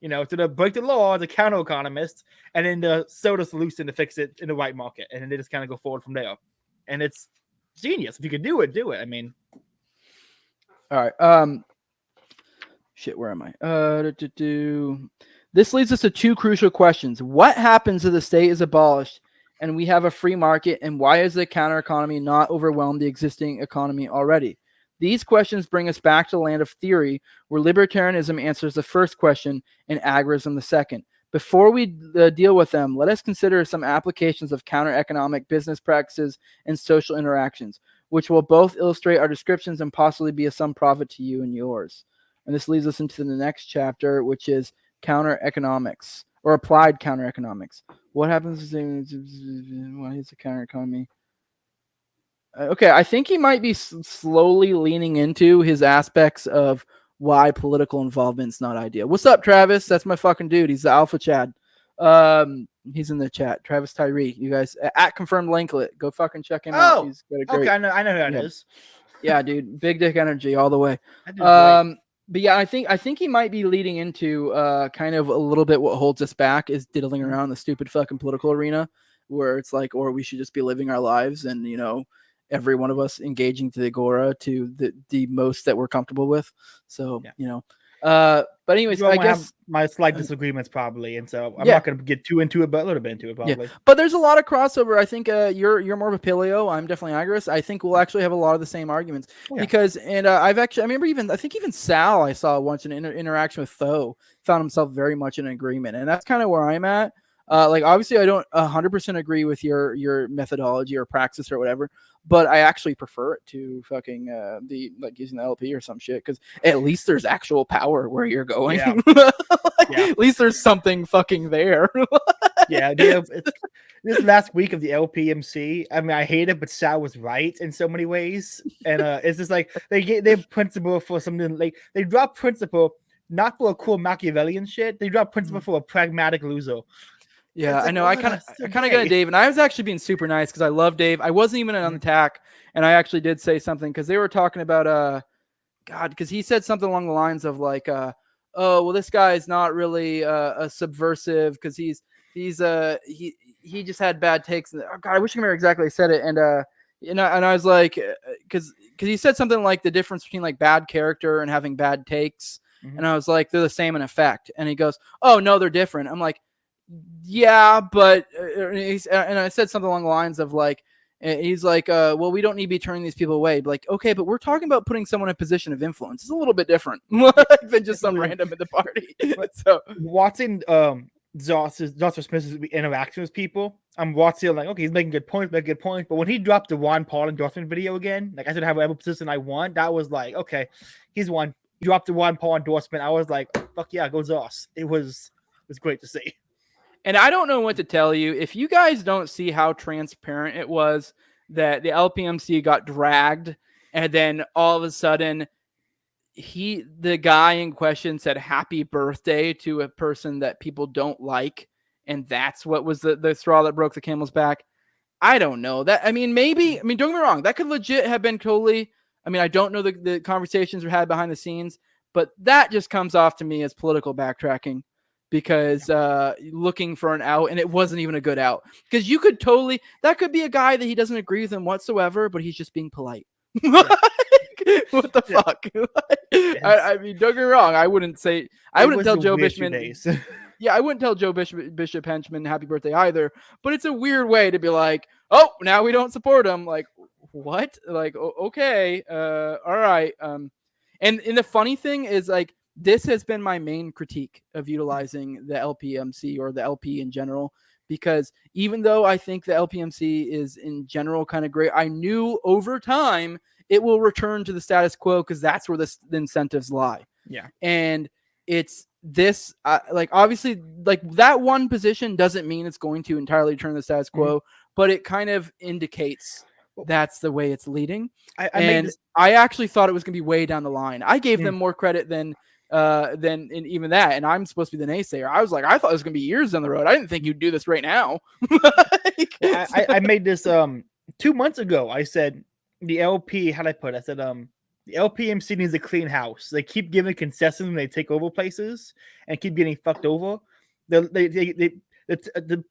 You know, to break the law as a counter economist, and then to sell the solution to fix it in the right market, and then they just kind of go forward from there. And it's genius. If you could do it, do it. I mean,
all right. Shit, where am I? This leads us to two crucial questions. What happens if the state is abolished and we have a free market, and why is the counter economy not overwhelmed the existing economy already? These questions bring us back to the land of theory, where libertarianism answers the first question and agorism the second. Before we deal with them, let us consider some applications of counter-economic business practices and social interactions, which will both illustrate our descriptions and possibly be of some profit to you and yours. And this leads us into the next chapter, which is counter-economics, or applied counter-economics. What happens why is the counter-economy? Okay, I think he might be slowly leaning into his aspects of why political involvement is not ideal. What's up, Travis? That's my fucking dude. He's the Alpha Chad. He's in the chat. Travis Tyree. You guys at Confirmed Linklet. Go fucking check him out. He's got a great.
Okay, I know who that is.
Yeah, dude. Big dick energy all the way. But yeah, I think he might be leading into kind of a little bit what holds us back is diddling around the stupid fucking political arena, where it's like, or we should just be living our lives, and, you know, every one of us engaging to the agora to the most that we're comfortable with. So, you know, but anyways, I guess
my slight disagreements probably. And so I'm not going to get too into it, but a little bit into it probably.
Yeah. But there's a lot of crossover. I think you're more of a paleo. I'm definitely Agorist. I think we'll actually have a lot of the same arguments because, and I remember even Sal, I saw once in an interaction with Tho, found himself very much in agreement. And that's kind of where I'm at. Like obviously I don't 100% agree with your methodology or praxis or whatever, but I actually prefer it to fucking the like using the LP or some shit, because at least there's actual power where you're going.
Yeah.
Like,
Yeah.
at least there's something fucking there.
Yeah, this last week of the LPMC, I mean, I hate it, but Sal was right in so many ways. And it's just like they get their principle for something, like they drop principle not for a cool Machiavellian shit. They drop principle for a pragmatic loser.
Yeah,
Like,
I know. I kind of got to Dave, and I was actually being super nice because I love Dave. I wasn't even on the tack, and I actually did say something because they were talking about God, because he said something along the lines of like oh well, this guy is not really a subversive because he just had bad takes. Oh, God, I wish I remember exactly I said it, and I was like, because he said something like the difference between like bad character and having bad takes, and I was like, they're the same in effect, and he goes, oh no, they're different. I'm like, yeah, but and I said something along the lines of like, he's like, well, we don't need to be turning these people away. Like, okay, but we're talking about putting someone in a position of influence. It's a little bit different than just some random at the party. So
watching Dr. Smith's interaction with people, I'm watching like, okay, he's making good points. But when he dropped the Ron Paul endorsement video again, like I should have whatever position I want, that was like, okay, he's won. He dropped the Ron Paul endorsement. I was like, fuck yeah, go Zoss. It was great to see.
And I don't know what to tell you. If you guys don't see how transparent it was that the LPMC got dragged, and then all of a sudden the guy in question said happy birthday to a person that people don't like, and that's what was the straw that broke the camel's back. I don't know. That, I mean, maybe, I mean, don't get me wrong, that could legit have been totally, I mean, I don't know the conversations we had behind the scenes, but that just comes off to me as political backtracking, because looking for an out, and it wasn't even a good out, because you could totally, that could be a guy that he doesn't agree with him whatsoever, but he's just being polite. What the fuck? I mean, don't get me wrong, I wouldn't tell Joe Bishman. Yeah, I wouldn't tell Joe Bishop Henchman happy birthday either, but it's a weird way to be like, oh, now we don't support him. Like, what? Like, okay, all right. And the funny thing is, like, this has been my main critique of utilizing the LPMC or the LP in general, because even though I think the LPMC is in general kind of great, I knew over time it will return to the status quo, because that's where the incentives lie.
Yeah.
And it's this, like, obviously, like, that one position doesn't mean it's going to entirely turn the status quo, but it kind of indicates that's the way it's leading. I actually thought it was going to be way down the line. I gave them more credit than in even that, and I'm supposed to be the naysayer. I was like, I thought it was going to be years down the road. I didn't think you'd do this right now.
I made this 2 months ago. I said the LP, how'd I put it? I said the LPMC needs a clean house. They keep giving concessions when they take over places and keep getting fucked over. The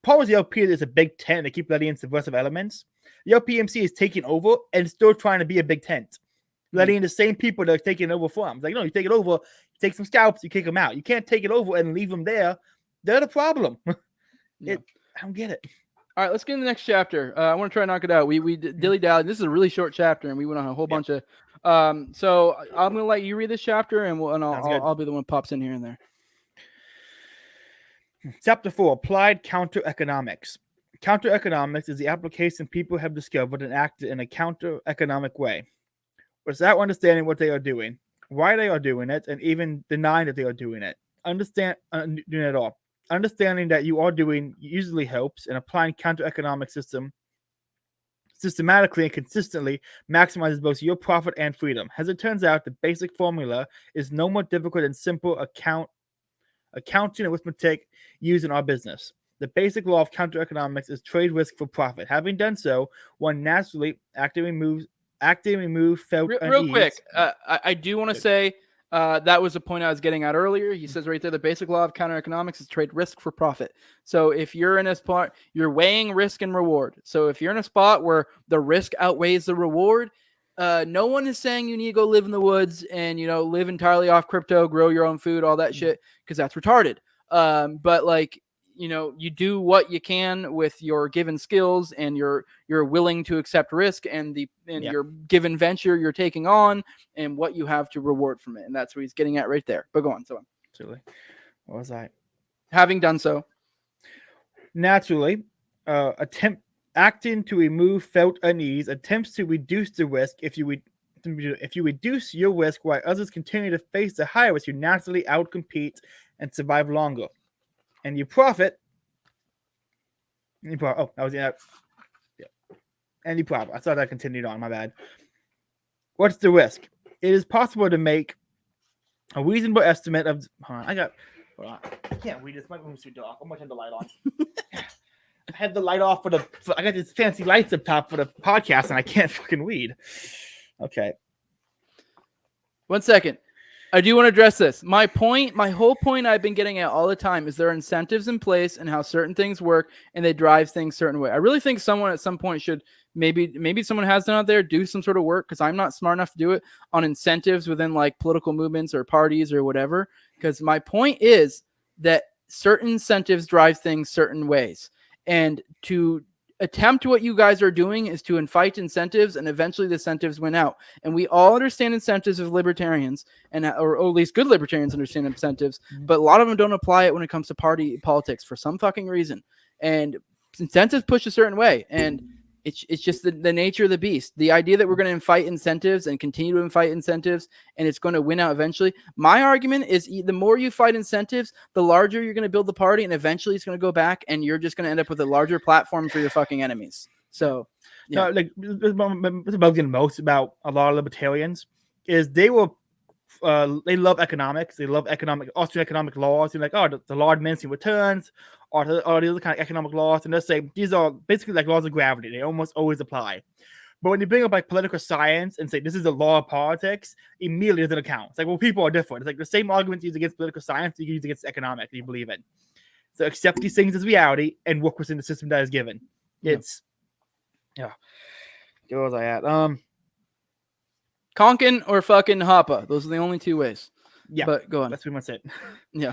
problem with the LP is a big tent. They keep letting in subversive elements. The LPMC is taking over and still trying to be a big tent, letting in the same people that are taking over from. It's like, no, you take it over, you take some scalps, you kick them out. You can't take it over and leave them there. They're the problem. I don't get it.
All right, let's get in the next chapter. I want to try and knock it out. We dilly-dallied. This is a really short chapter, and we went on a whole bunch of. So I'm gonna let you read this chapter, and I'll be the one who pops in here and there.
Chapter 4: Applied Counter-Economics. Counter-economics is the application people have discovered and acted in a counter-economic way, without understanding what they are doing, why they are doing it, and even denying that they are doing it. Doing it all. Understanding that you are doing usually helps, and applying counter-economic systematically and consistently maximizes both your profit and freedom. As it turns out, the basic formula is no more difficult than simple accounting and arithmetic used in our business. The basic law of counter-economics is trade risk for profit. Having done so, one naturally actively moves felt
real quick. I do want to say that was a point I was getting at earlier. He says right there, the basic law of counter-economics is trade risk for profit. So if you're in a spot, you're weighing risk and reward. So if you're in a spot where the risk outweighs the reward, no one is saying you need to go live in the woods and, live entirely off crypto, grow your own food, all that shit, because that's retarded. But like, you do what you can with your given skills, and you're willing to accept risk and your given venture you're taking on, and what you have to reward from it. And that's what he's getting at right there. But go on. So
absolutely. What was I?
Having done so.
Naturally, acting to remove felt unease attempts to reduce the risk. If you reduce your risk while others continue to face the higher risk, you naturally outcompete and survive longer. And you profit. Oh, that was yeah. And you profit. I thought that continued on. My bad. What's the risk? It is possible to make a reasonable estimate of. I can't read this. My room's too dark. I'm gonna turn the light on. I had the light off I got these fancy lights up top for the podcast, and I can't fucking read. Okay.
1 second. I do want to address this. My whole point I've been getting at all the time is there are incentives in place and how certain things work, and they drive things a certain way. I really think someone at some point should maybe someone has done out there do some sort of work, because I'm not smart enough to do it, on incentives within like political movements or parties or whatever. Because my point is that certain incentives drive things certain ways, and to attempt what you guys are doing is to fight incentives, and eventually the incentives win out. And we all understand incentives as libertarians, or at least good libertarians understand incentives, but a lot of them don't apply it when it comes to party politics for some fucking reason. And incentives push a certain way, and it's just the nature of the beast. The idea that we're going to fight incentives and continue to fight incentives and it's going to win out eventually. My argument is the more you fight incentives, the larger you're going to build the party, and eventually it's going to go back and you're just going to end up with a larger platform for your fucking enemies. So, yeah.
No, like what's bugging the most about a lot of libertarians is they love economics. They love Austrian economic laws. They're like, oh, the law of diminishing returns, or the other kind of economic laws, and they'll say these are basically like laws of gravity. They almost always apply. But when you bring up like political science and say this is the law of politics, immediately doesn't account. It's like, well, people are different. It's like the same arguments used against political science you use against economics you believe in. So accept these things as reality and work within the system that is given. It's Where was I at?
Konkin or fucking Hoppa. Those are the only two ways.
Yeah,
but go on.
That's pretty much it.
Yeah.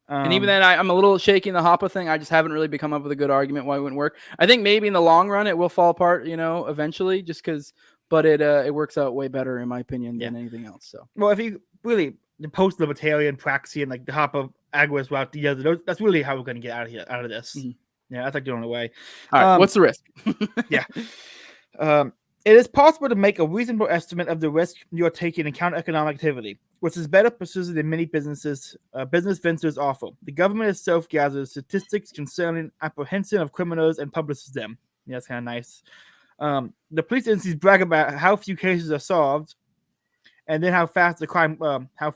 And even then, I'm a little shaky in the Hoppa thing. I just haven't really come up with a good argument why it wouldn't work. I think maybe in the long run it will fall apart, eventually, just because. But it works out way better in my opinion than anything else. So,
well, if you really the post-libertarian praxi and like the Hoppa Agorist route together, that's really how we're going to get out of this. Mm-hmm. Yeah, that's like the only way.
All right, what's the risk?
Yeah. It is possible to make a reasonable estimate of the risk you are taking in counter-economic activity, which is better pursued than many business ventures offer. The government itself gathers statistics concerning apprehension of criminals and publishes them. Yeah, that's kind of nice. The police agencies brag about how few cases are solved, and then how fast the crime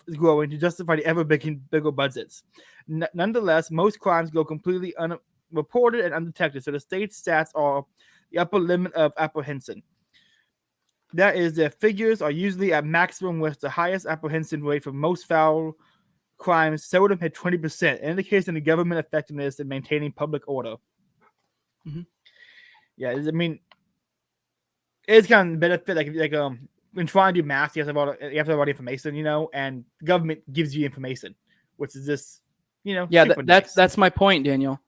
is growing to justify the ever-bigger budgets. Nonetheless, most crimes go completely unreported and undetected, so the state's stats are the upper limit of apprehension. That is, their figures are usually at maximum, with the highest apprehension rate for most foul crimes seldom hit 20%, indicating the government effectiveness in maintaining public order. Mm-hmm. Yeah, I mean, it's kind of benefit like when trying to do math, you have to have all the information, and the government gives you information, which is just,
yeah, that's my point, Daniel.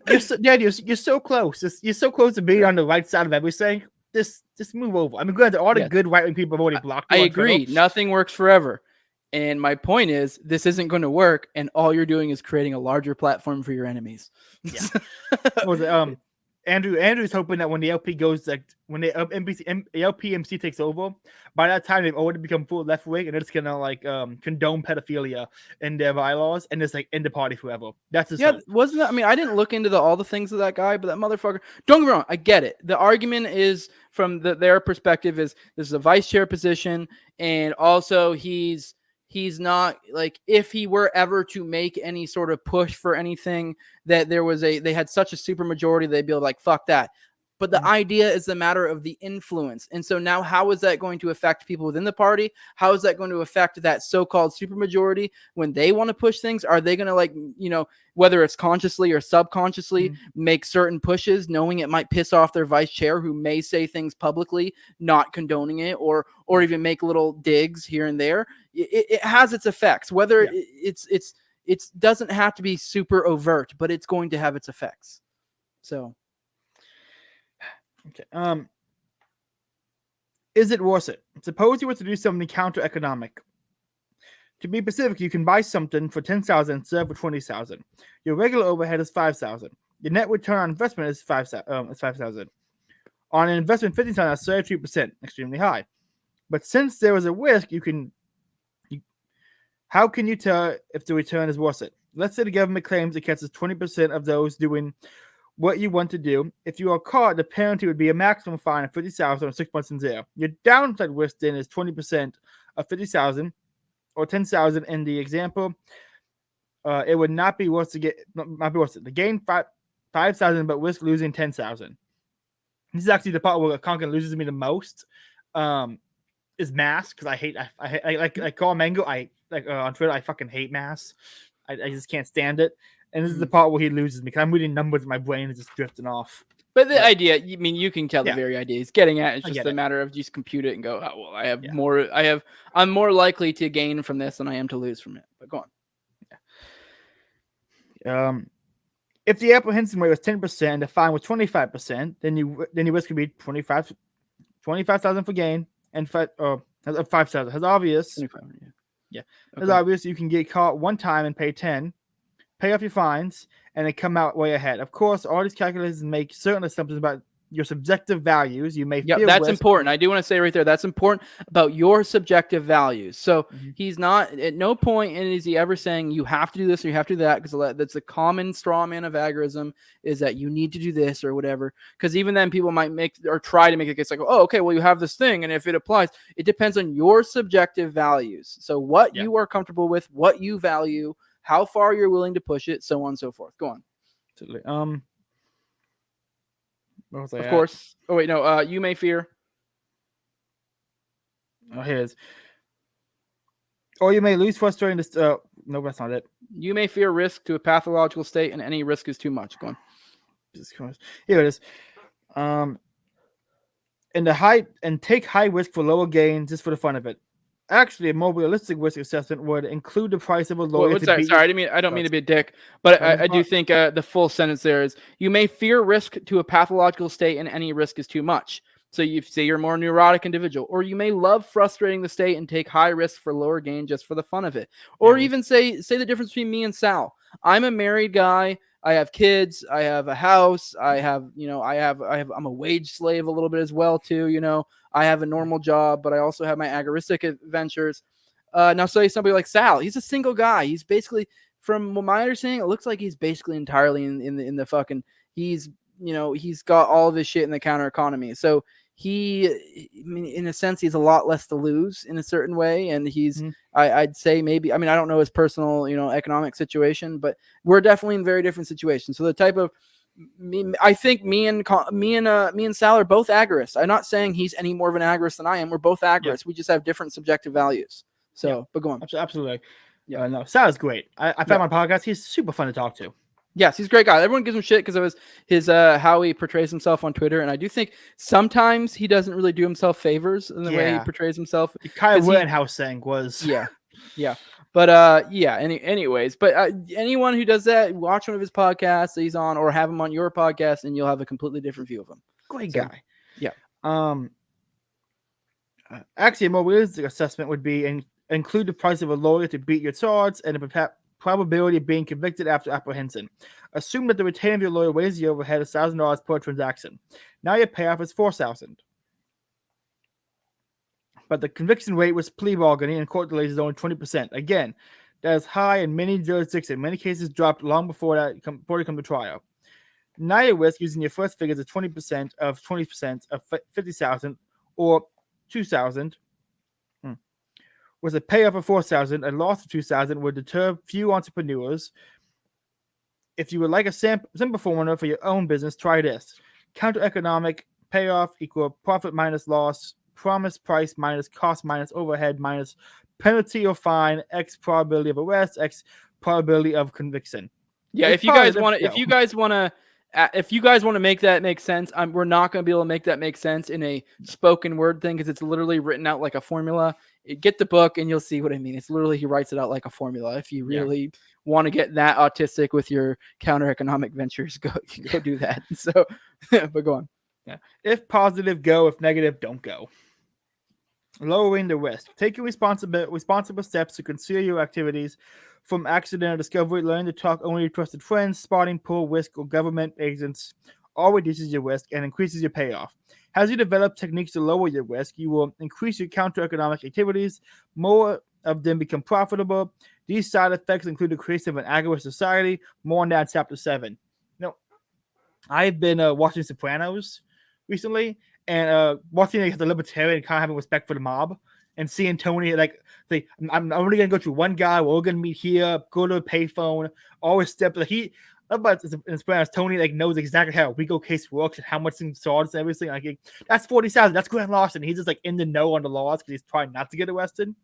You're so close. You're so close to being on the right side of everything. Just move over. I mean, granted, all the good right-wing people have already blocked.
I agree. Nothing works forever. And my point is, this isn't going to work, and all you're doing is creating a larger platform for your enemies.
Yeah. Andrew's hoping that when the LP goes, like when the LPMC takes over, by that time they've already become full left wing, and they're just gonna like condone pedophilia in their bylaws and just like end the party forever. That's his hope.
Wasn't that? I mean, I didn't look into all the things of that guy, but that motherfucker. Don't get me wrong, I get it. The argument is from their perspective is this is a vice chair position, and also he's not like, if he were ever to make any sort of push for anything, that they had such a super majority, they'd be like, fuck that. But the idea is the matter of the influence. And so now how is that going to affect people within the party? How is that going to affect that so-called supermajority when they want to push things? Are they going to whether it's consciously or subconsciously make certain pushes, knowing it might piss off their vice chair, who may say things publicly, not condoning it, or even make little digs here and there? It has its effects, whether it doesn't have to be super overt, but it's going to have its effects. So.
Okay. Is it worth it? Suppose you were to do something counter-economic. To be specific, you can buy something for 10,000 and sell for 20,000. Your regular overhead is 5,000. Your net return on investment is 5,000. On an investment 50,000, that's 33%, extremely high. But since there is a risk, how can you tell if the return is worth it? Let's say the government claims it catches 20% of those doing what you want to do. If you are caught, the penalty would be a maximum fine of 50,000 or 6 months in jail. Your downside risk then is 20% of 50,000 or 10,000 in the example. It would not be worth it. The gain 5,000, but risk losing 10,000. This is actually the part where Konkin loses me the most. Is mass, because I call Mango. On Twitter, I fucking hate mass. I just can't stand it. And this is the part where he loses me, because I'm reading numbers and my brain is just drifting off.
But the idea, I mean, you can tell the very idea he's getting at. It's just a matter of just compute it and go, oh, well, I have more. I'm more likely to gain from this than I am to lose from it. But go
on. If the apprehension rate was 10% and the fine was 25%, then your risk could be 25,000 for gain and 5,000. As obvious, as obvious, you can get caught one time and pay 10, pay off your fines, and then come out way ahead. Of course, all these calculations make certain assumptions about your subjective values. You may feel
that's important. I do want to say right there, that's important about your subjective values. So he's not, at no point is he ever saying you have to do this or you have to do that, because that's a common straw man of agorism, is that you need to do this or whatever. Because even then people might make or try to make a case like, oh, okay, well, you have this thing, and if it applies, it depends on your subjective values. So what you are comfortable with, what you value, how far you're willing to push it, so on and so forth. Go on.
Absolutely.
Of course. Oh, wait, no. You may fear.
Oh, here's. Or you may lose frustrating this. No, that's not it.
You may fear risk to a pathological state, and any risk is too much. Go on.
Here it is. And take high risk for lower gains just for the fun of it. Actually, a more realistic risk assessment would include the price of a lawyer.
Sorry, I don't mean to be a dick, but I do think the full sentence there is: you may fear risk to a pathological state, and any risk is too much. So you say you're a more neurotic individual, or you may love frustrating the state and take high risk for lower gain just for the fun of it, or even say the difference between me and Sal. I'm a married guy. I have kids. I have a house. I'm a wage slave a little bit as well too. I have a normal job, but I also have my agoristic adventures. Now, say somebody like Sal, he's a single guy. He's basically, from my understanding, it looks like he's basically entirely in the fucking. He's got all of his shit in the counter economy. So in a sense, he's a lot less to lose in a certain way. And he's, I'd say maybe, I don't know his personal, economic situation, but we're definitely in very different situations. So the type of, I think me and Sal are both agorists. I'm not saying he's any more of an agorist than I am. We're both agorists. Yeah. We just have different subjective values. So, but go on.
Absolutely. Yeah, no, Sal is great. I found my podcast. He's super fun to talk to.
Yes, he's a great guy. Everyone gives him shit because of his how he portrays himself on Twitter, and I do think sometimes he doesn't really do himself favors in the way he portrays himself.
The Kyle Rittenhouse thing was
yeah. But anyways, but anyone who does that, watch one of his podcasts that he's on, or have him on your podcast, and you'll have a completely different view of him.
Great guy.
Yeah.
Actually, a more realistic assessment would be include the price of a lawyer to beat your charge and the probability of being convicted after apprehension. Assume that the retainer of your lawyer weighs the overhead $1,000 per transaction. Now your payoff is $4,000. But the conviction rate was plea bargaining and court delays is only 20%. Again, that is high in many jurisdictions. In many cases, dropped long before they come to trial. Now your risk using your first figures is 20% of 50,000 or 2,000. Was a payoff of 4,000 and loss of 2,000 would deter few entrepreneurs. If you would like a simple formula for your own business, try this: counter economic payoff equal profit minus loss, promise price minus cost minus overhead minus penalty or fine, X probability of arrest, X probability of conviction.
Yeah, if you guys want to make that make sense, we're not going to be able to make that make sense in a spoken word thing because it's literally written out like a formula. Get the book and you'll see what I mean. It's literally, he writes it out like a formula. If you really want to get that autistic with your counter economic ventures, go do that. So, but go on.
Yeah. If positive, go. If negative, don't go. Lowering the risk. Taking responsible steps to conceal your activities from accidental discovery. Learn to talk only to trusted friends. Spotting poor risk or government agents all reduces your risk and increases your payoff. As you develop techniques to lower your risk, you will increase your counter-economic activities. More of them become profitable. These side effects include the creation of an agorist society. More on that in Chapter 7. Now, I've been watching Sopranos recently, and watching the libertarian kind of having respect for the mob, and seeing Tony like, I'm only gonna go to one guy. We're all gonna meet here. Go to a payphone. Always step like he. But in Sopranos, Tony like knows exactly how Rico case works and how much things swords and everything. Like that's 40,000. That's Grant Larson. He's just like in the know on the laws because he's trying not to get arrested.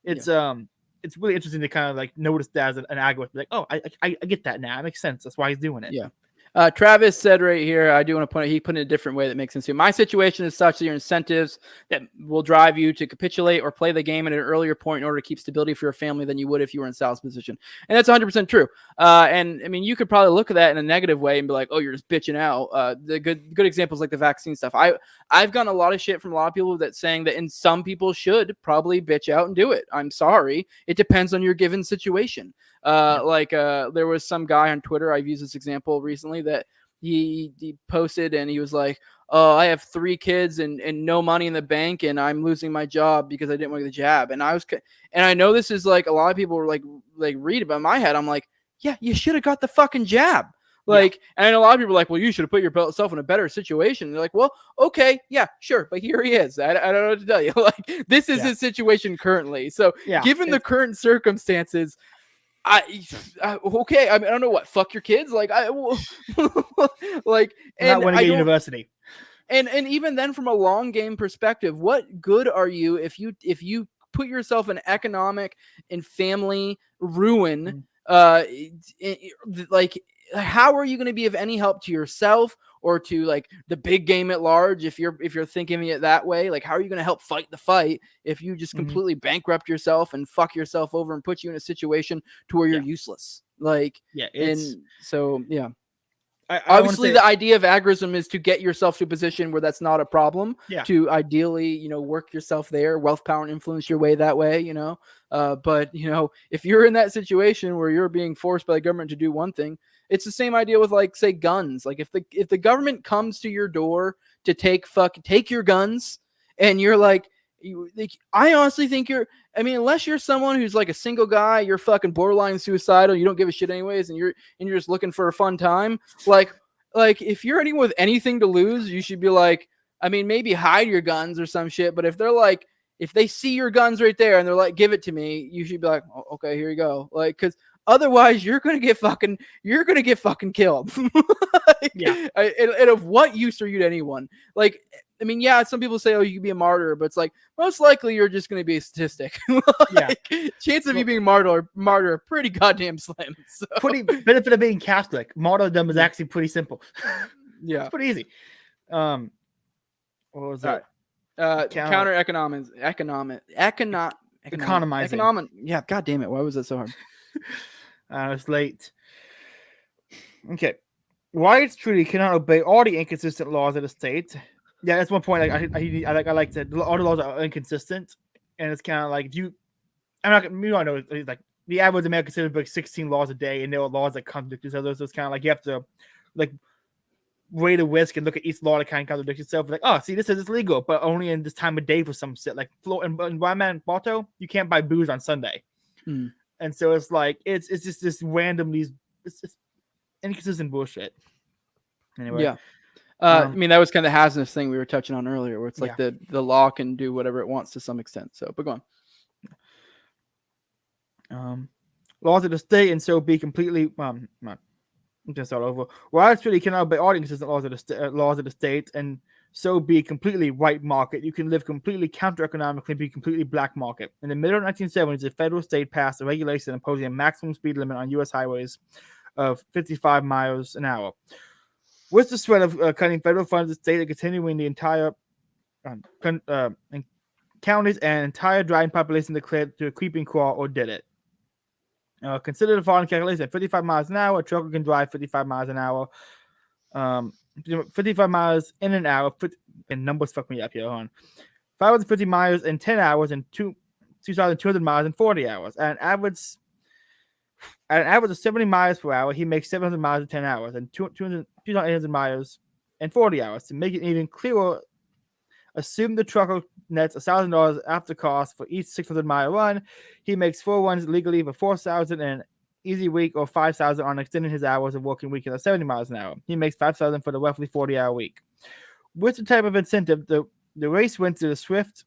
It's really interesting to kind of like notice that as an agorist. Like, oh, I get that now. It makes sense. That's why he's doing it.
Yeah. Travis said right here, I do want to point out, he put it in a different way that makes sense too. My situation is such that your incentives that will drive you to capitulate or play the game at an earlier point in order to keep stability for your family than you would if you were in Sal's position. And that's 100% true. And I mean, you could probably look at that in a negative way and be like, oh, you're just bitching out. The good examples like the vaccine stuff. I've gotten a lot of shit from a lot of people that saying that, and some people should probably bitch out and do it. I'm sorry. It depends on your given situation. There was some guy on Twitter, I've used this example recently, that he posted and he was like, oh, I have 3 kids and no money in the bank and I'm losing my job because I didn't want the jab. And I know this is like a lot of people were like read about my head. I'm like, yeah, you should have got the fucking jab. And a lot of people are like, well, you should have put yourself in a better situation. And they're like, well, okay, yeah, sure. But here he is. I don't know what to tell you. Like, this is his situation currently. So given the current circumstances, okay. I mean, I don't know what. Fuck your kids. Like and
not winning at university.
And even then, from a long game perspective, what good are you if you put yourself in economic and family ruin? Like, how are you going to be of any help to yourself or to like the big game at large? If you're thinking it that way, like, how are you going to help fight the fight if you just completely bankrupt yourself and fuck yourself over and put you in a situation to where you're useless? Like, obviously, the idea of agorism is to get yourself to a position where that's not a problem. Yeah. To ideally, work yourself there, wealth, power, and influence your way that way. But if you're in that situation where you're being forced by the government to do one thing, it's the same idea with, like, say, guns. Like, if the government comes to your door to take your guns, and you're like, I honestly think unless you're someone who's like a single guy, you're fucking borderline suicidal, you don't give a shit anyways, and you're just looking for a fun time. Like if you're anyone with anything to lose, you should be like, I mean, maybe hide your guns or some shit. But if they're like, if they see your guns right there and they're like, give it to me, you should be like, oh, okay, here you go. Like, because otherwise you're gonna get fucking killed. And of what use are you to anyone? Like, I mean, yeah, some people say, oh, you can be a martyr, but it's like, most likely you're just going to be a statistic. Chance of you being martyr are pretty goddamn slim. So.
Pretty benefit of being Catholic. Martyrdom is actually pretty simple.
Yeah.
It's pretty easy. What was that?
Counter economics.
Economizing.
Yeah, god damn it. Why was that so hard?
It's late. Okay. Rights treaty cannot obey all the inconsistent laws of the state. Yeah, that's one point. Like I like that all the laws are inconsistent, and it's kind of like I know it's like the average American citizen breaks 16 laws a day, and there are laws that contradict each other. So it's kind of like you have to like weigh the risk and look at each law that kind of contradicts itself. Like, oh, see, this is legal, but only in this time of day for some shit. Like in Balto, you can't buy booze on Sunday, and so it's like it's just this random it's just inconsistent bullshit. Anyway,
yeah. I mean, that was kind of the hazardous thing we were touching on earlier, where it's like the law can do whatever it wants to some extent. So, but go
on. Laws of the state and so be completely just all over. Rights treaty cannot obey all inconsistent laws of the state and so be completely white market. You can live completely counter-economically, be completely black market. In the middle of 1970s, the federal state passed a regulation imposing a maximum speed limit on U.S. highways of 55 miles an hour. With the threat of cutting federal funds, the state and continuing the entire counties and entire driving population declared to a creeping crawl or did it. Consider the following calculation: 55 miles an hour, a trucker can drive 55 miles an hour. 55 miles in an hour, and numbers fuck me up here. Hold on. 550 miles in 10 hours and 2,200 miles in 40 hours. At an average of 70 miles per hour, he makes 700 miles in 10 hours and 2,800 miles in 40 hours. To make it even clearer, assume the trucker nets $1,000 after cost for each 600-mile run. He makes 4 runs legally for $4,000 in an easy week, or $5,000 on extending his hours of working week at 70 miles an hour. He makes $5,000 for the roughly 40-hour week. With the type of incentive, the race went to the Swift.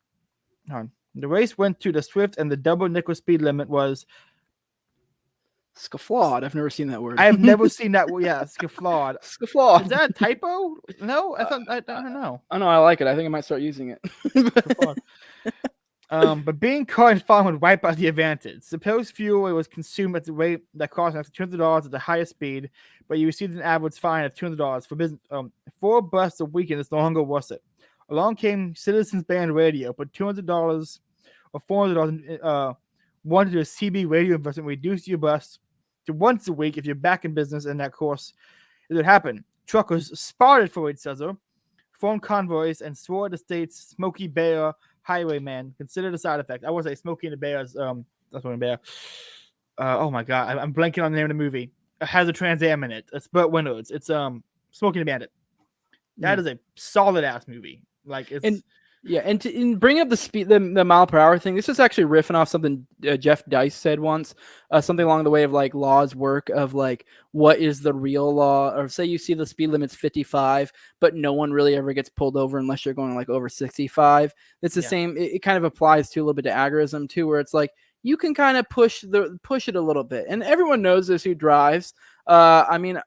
The race went to the Swift, and the double nickel speed limit was
Scufflawed. I've never seen that word.
I have never seen that. Yeah, scufflawed.
Scufflawed.
Is that a typo? No, I don't know.
Oh no, I like it. I think I might start using it.
But being caught and followed would wipe out the advantage. Suppose fuel was consumed at the rate that cost up to $200 at the highest speed, but you received an average fine of $200 for business. 4 busts a weekend is no longer worth it. Along came Citizens Band Radio, but $200 or $400 wanted to do a CB radio investment, reduce your bus to once a week if you're back in business, and that course it would happen. Truckers spotted for each other, formed convoys, and swore the state's Smokey Bear highwayman considered a side effect. I was say Smokey and the Bears. That's one bear. Oh my god, I'm blanking on the name of the movie. It has a Trans Am in it. It's Burt Reynolds. It's Smokey and the Bandit. That is a solid ass movie. Like it's.
And to bring up the speed, the mile per hour thing, this is actually riffing off something Jeff Dice said once, something along the way of like laws work of like, what is the real law? Or say you see the speed limit's 55, but no one really ever gets pulled over unless you're going like over 65. It's the same. It kind of applies to a little bit to agorism too, where it's like, you can kind of push it a little bit. And everyone knows this who drives. I mean,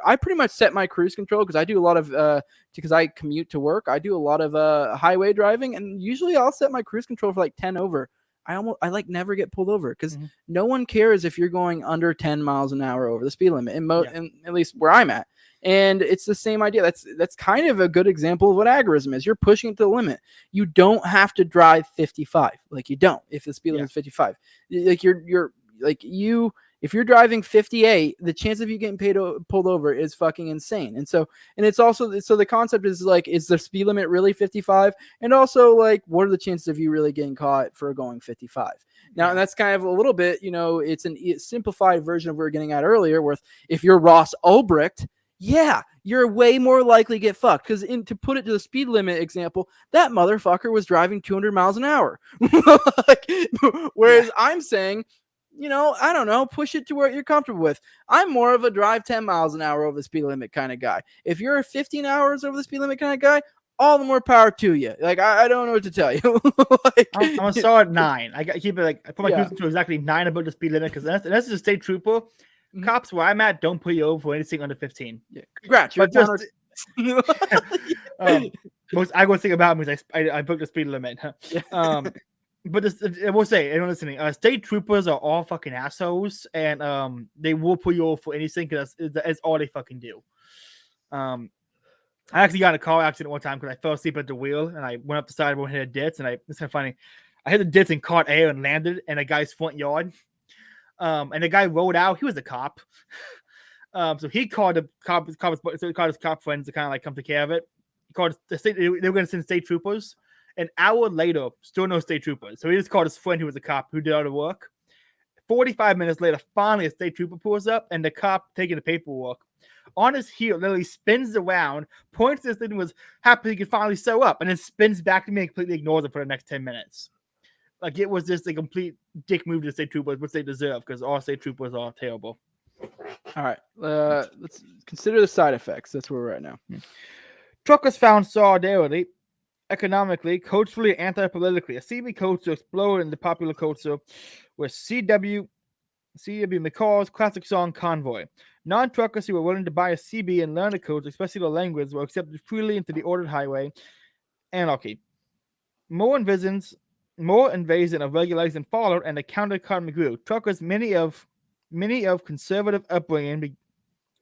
I pretty much set my cruise control because I do a lot of, because I commute to work. I do a lot of highway driving, and usually I'll set my cruise control for like 10 over. I like never get pulled over because no one cares if you're going under 10 miles an hour over the speed limit, and at least where I'm at. And it's the same idea. That's kind of a good example of what agorism is. You're pushing it to the limit. You don't have to drive 55. Like you don't, if the speed limit is 55. Like if you're driving 58, the chance of you getting pulled over is fucking insane. And it's also, so the concept is like, is the speed limit really 55? And also like, what are the chances of you really getting caught for going 55? Now, and that's kind of a little bit, it's a simplified version of what we were getting at earlier, where if you're Ross Ulbricht, you're way more likely to get fucked. Because to put it to the speed limit example, that motherfucker was driving 200 miles an hour. Whereas I'm saying, I don't know, push it to where you're comfortable with. I'm more of a drive 10 miles an hour over the speed limit kind of guy. If you're 15 hours over the speed limit kind of guy, all the more power to you. Like, I don't know what to tell you.
I'm a solid 9. I keep it like, I put my cruise control exactly 9 above the speed limit because that's just a state trooper. Cops where I'm at don't put you over for anything under 15.
Yeah, congrats.
But most I go think about me is I booked the speed limit. But I will say, anyone listening, state troopers are all fucking assholes, and they will pull you over for anything because that's all they fucking do. I actually got in a car accident one time because I fell asleep at the wheel and I went up the side and hit a ditch, and it's kind of funny. I hit the ditch and caught air and landed in a guy's front yard. And the guy rolled out. He was a cop. So he called his cop friends to kind of like come take care of it. He called the state. They were going to send state troopers. An hour later, still no state troopers. So he just called his friend who was a cop who did all the work. 45 minutes later, finally a state trooper pulls up, and the cop taking the paperwork on his heel literally spins around, points this thing, was happy he could finally sew up, and then spins back to me and completely ignores it for the next 10 minutes. Like, it was just a complete dick move to state troopers, which they deserve, because all state troopers are terrible.
All right. Let's consider the side effects. That's where we're at now.
Truckers found solidarity economically, culturally, anti-politically. A CB culture exploded in the popular culture with C.W. McCall's classic song, Convoy. Non-truckers who were willing to buy a CB and learn the codes, especially the language, were accepted freely into the ordered highway. Anarchy. More invasion of regulation followed, and the counter-economy grew. Truckers, many of conservative upbringing,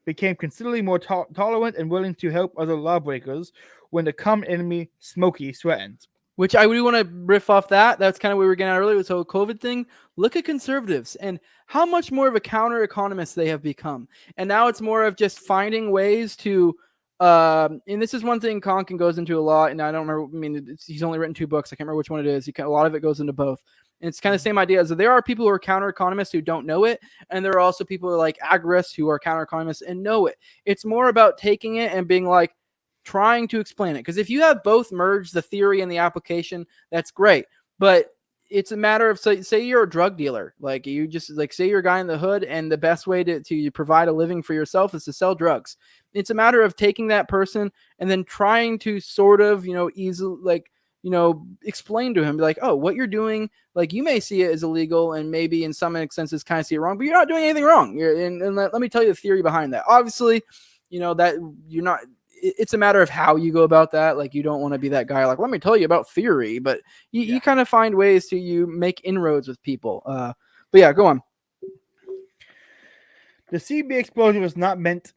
became considerably more tolerant and willing to help other lawbreakers when the common enemy, Smokey, threatened.
Which I really want to riff off that. That's kind of what we were getting at earlier with the whole COVID thing. Look at conservatives and how much more of a counter-economist they have become. And now it's more of just finding ways to And this is one thing Konkin goes into a lot, and I don't remember. I mean, he's only written 2 books. I can't remember which one it is. A lot of it goes into both. And it's kind of the same idea. So there are people who are counter economists who don't know it, and there are also people like agorists who are counter economists and know it. It's more about taking it and being like trying to explain it. Because if you have both merged, the theory and the application, that's great. But it's a matter of say you're a drug dealer, like you just like say you're a guy in the hood, and the best way to provide a living for yourself is to sell drugs. It's a matter of taking that person and then trying to sort of easily explain to him, be like, oh, what you're doing, like you may see it as illegal and maybe in some instances kind of see it wrong, but you're not doing anything wrong. And let me tell you the theory behind that. Obviously, that you're not. It's a matter of how you go about that. Like you don't want to be that guy like, let me tell you about theory, but you kind of find ways to make inroads with people. But yeah, go on.
The CB explosion is not meant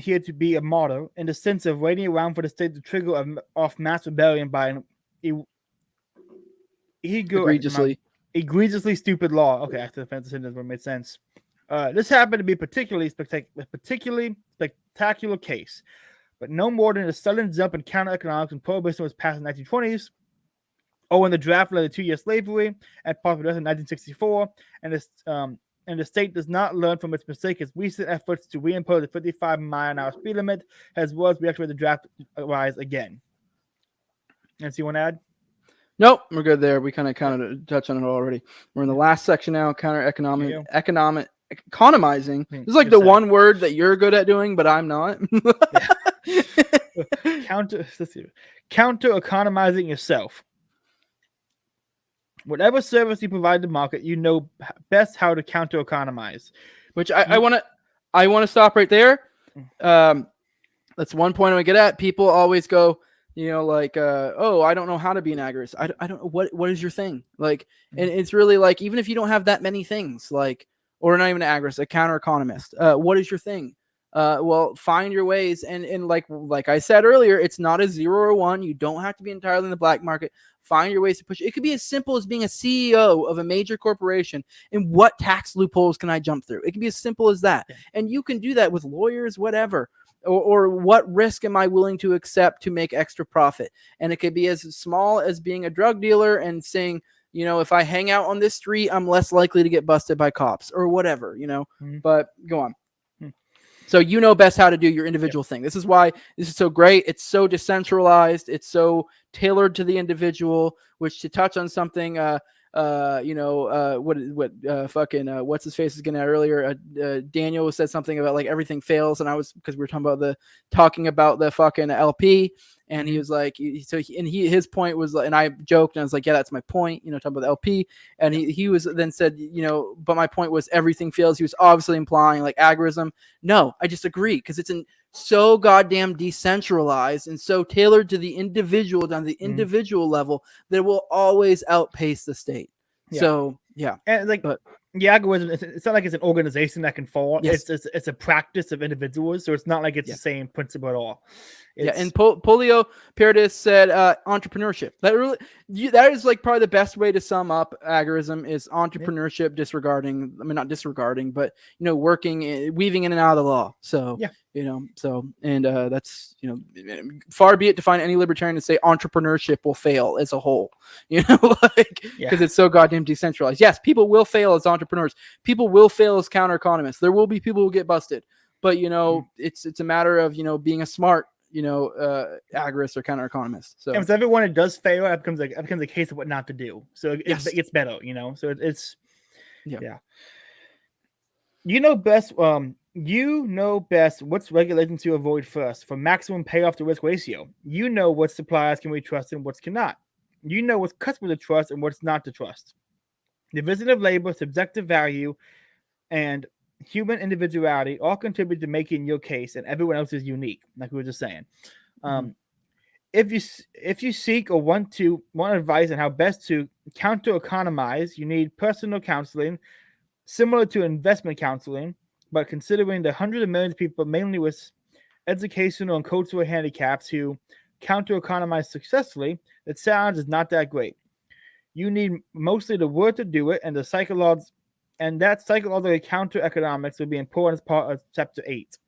here to be a motto in the sense of waiting around for the state to trigger off mass rebellion by an egregiously stupid law. Okay, after the defense sentence where it made sense. This happened to be a particularly spectacular case, but no more than a sudden jump in counter-economics when prohibition was passed in the 1920s, or when the draft led to 2-year slavery and popular in 1964, and the state does not learn from its mistake as recent efforts to reimpose the 55-mile-an-hour speed limit, as well as reactivate the draft rise again. Anything you want to add?
Nope, we're good there. We kind of touched on it already. We're in the last section now, economizing. This is like the one word that you're good at doing, but I'm not.
Counter economizing yourself. Whatever service you provide the market, you know best how to counter economize.
Which I want to stop right there. That's one point I want to get at. People always go, oh, I don't know how to be an agorist. I don't know what is your thing, like, and it's really like, even if you don't have that many things, like, or not even an agorist, a counter economist, what is your thing? Well, find your ways, and like I said earlier, it's not a 0 or 1. You don't have to be entirely in the black market. Find your ways to push it. It could be as simple as being a CEO of a major corporation, and what tax loopholes can I jump through? It can be as simple as that, and you can do that with lawyers, whatever. Or what risk am I willing to accept to make extra profit? And it could be as small as being a drug dealer and saying, if I hang out on this street, I'm less likely to get busted by cops or whatever, But go on. So best how to do your individual thing. This is why this is so great. It's so decentralized. It's so tailored to the individual, which, to touch on something, what's his face is getting at earlier. Daniel said something about like everything fails, and because we were talking about the fucking LP, and he was like, his point was, and I joked and I was like, yeah, that's my point, talking about the LP, and he was then said, but my point was everything fails. He was obviously implying like agorism. No, I disagree, because it's so goddamn decentralized and so tailored to the individual, down to the individual level, that it will always outpace the state. Yeah. So yeah,
and the algorithm, it's not like it's an organization that can fall. Yes. It's a practice of individuals, so it's not like it's the same principle at all.
And Polio Paradis said entrepreneurship. That is like probably the best way to sum up agorism is entrepreneurship, not disregarding, but working, weaving in and out of the law. So that's far be it to find any libertarian to say entrepreneurship will fail as a whole, because it's so goddamn decentralized. Yes, people will fail as entrepreneurs. People will fail as counter economists. There will be people who get busted, but it's a matter of being a smart agorist or counter economist. So
if everyone it does fail, it becomes a case of what not to do. So it gets better, So it's best what's regulations to avoid first for maximum payoff to risk ratio. What suppliers can we trust and what's cannot. What's customer to trust and what's not to trust. Division of labor, subjective value, and human individuality all contribute to making your case, and everyone else is unique, like we were just saying. If you seek or want advice on how best to counter economize, you need personal counseling, similar to investment counseling, but considering the hundreds of millions of people, mainly with educational and cultural handicaps, who counter economize successfully, the challenge is not that great. You need mostly the word to do it, and that psychological counter economics will be important as part of chapter 8.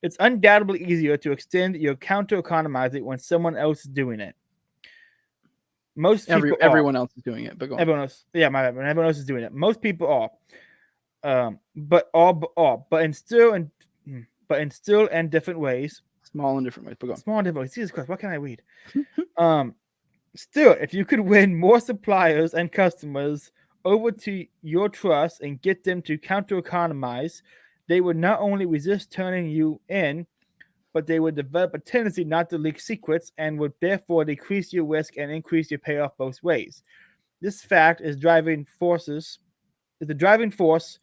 It's undoubtedly easier to extend your counter-economizing when someone else is doing it. Most people
everyone else is doing it, but go on.
Everyone else, yeah, my bad. Everyone else is doing it. Most people are, but in still and different ways.
Small and different ways, but go on.
Small and different ways. Jesus Christ, what can I read? Still, if you could win more suppliers and customers over to your trust and get them to counter-economize, they would not only resist turning you in, but they would develop a tendency not to leak secrets and would therefore decrease your risk and increase your payoff both ways. This fact is the driving force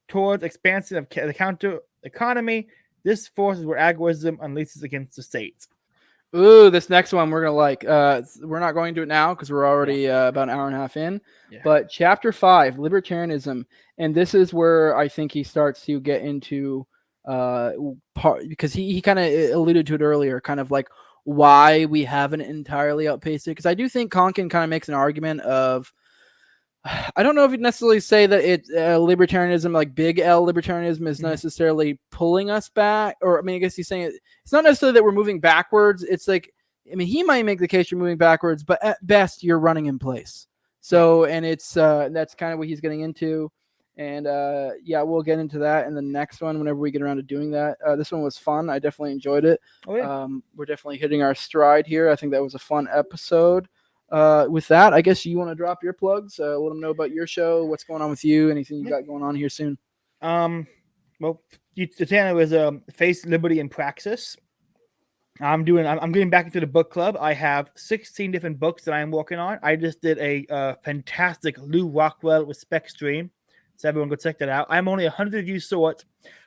towards expansion of the counter economy. This force is where agorism unleashes against the state.
Ooh, this next one we're gonna like. We're not going to do it now because we're already about an hour and a half in.
Yeah.
But chapter 5, libertarianism, and this is where I think he starts to get into because he kind of alluded to it earlier, kind of like why we haven't entirely outpaced it. Because I do think Konkin kind of makes an argument of, I don't know if you'd necessarily say that it libertarianism, like big L libertarianism, is necessarily pulling us back. Or I mean, I guess he's saying it's not necessarily that we're moving backwards. It's like, I mean, he might make the case you're moving backwards, but at best you're running in place. So, and it's that's kind of what he's getting into. And yeah, we'll get into that in the next one whenever we get around to doing that. This one was fun. I definitely enjoyed it.
Oh, yeah.
We're definitely hitting our stride here. I think that was a fun episode. With that, I guess you want to drop your plugs, let them know about your show, what's going on with you, anything you got going on here soon.
Well, the channel is Face, Liberty, and Praxis. I'm getting back into the book club. I have 16 different books that I'm working on. I just did a fantastic Lou Rockwell respect stream, so everyone go check that out. I'm only 100 views short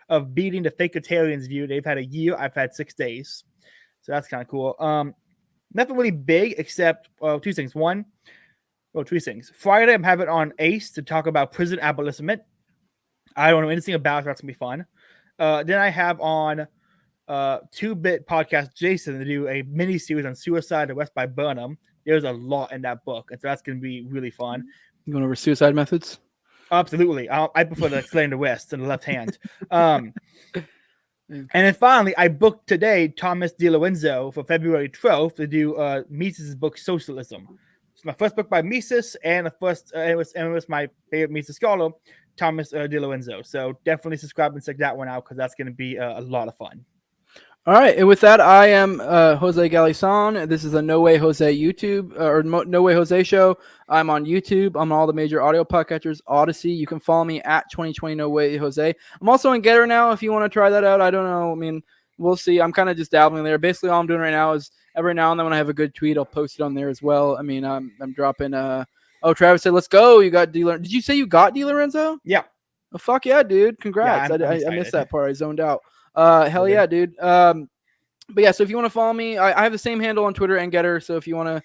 of beating the Faketarians view. They've had a year. I've had 6 days, so that's kind of cool. Nothing really big except 2 things. 3 things. Friday, I'm having on Ace to talk about prison abolishment. I don't know anything about it. That's going to be fun. Then I have on 2-Bit Podcast Jason to do a mini series on suicide arrest by Burnham. There's a lot in that book, and so that's going to be really fun.
You going over suicide methods?
Absolutely. I prefer the slaying the West and the left hand. And then finally, I booked today Thomas DiLorenzo for February 12th to do Mises' book Socialism. It's my first book by Mises, and the first it was my favorite Mises scholar, Thomas DiLorenzo. So definitely subscribe and check that one out because that's going to be a lot of fun.
All right, and with that, I am Jose Galison. This is a No Way Jose YouTube or No Way Jose show. I'm on YouTube. I'm on all the major audio podcatchers, Odyssey. You can follow me at 2020 No Way Jose. I'm also on Getter now if you want to try that out. I don't know. I mean, we'll see. I'm kind of just dabbling there. Basically, all I'm doing right now is every now and then when I have a good tweet, I'll post it on there as well. I mean, I'm dropping. Oh, Travis said, "Let's go." You got D-Lorenzo. Did you say you got D-Lorenzo?
Yeah.
Oh, fuck yeah, dude! Congrats.
Yeah,
I missed that part. I zoned out. Hell yeah, dude. But yeah, so if you want to follow me, I have the same handle on Twitter and Getter. So if you want to,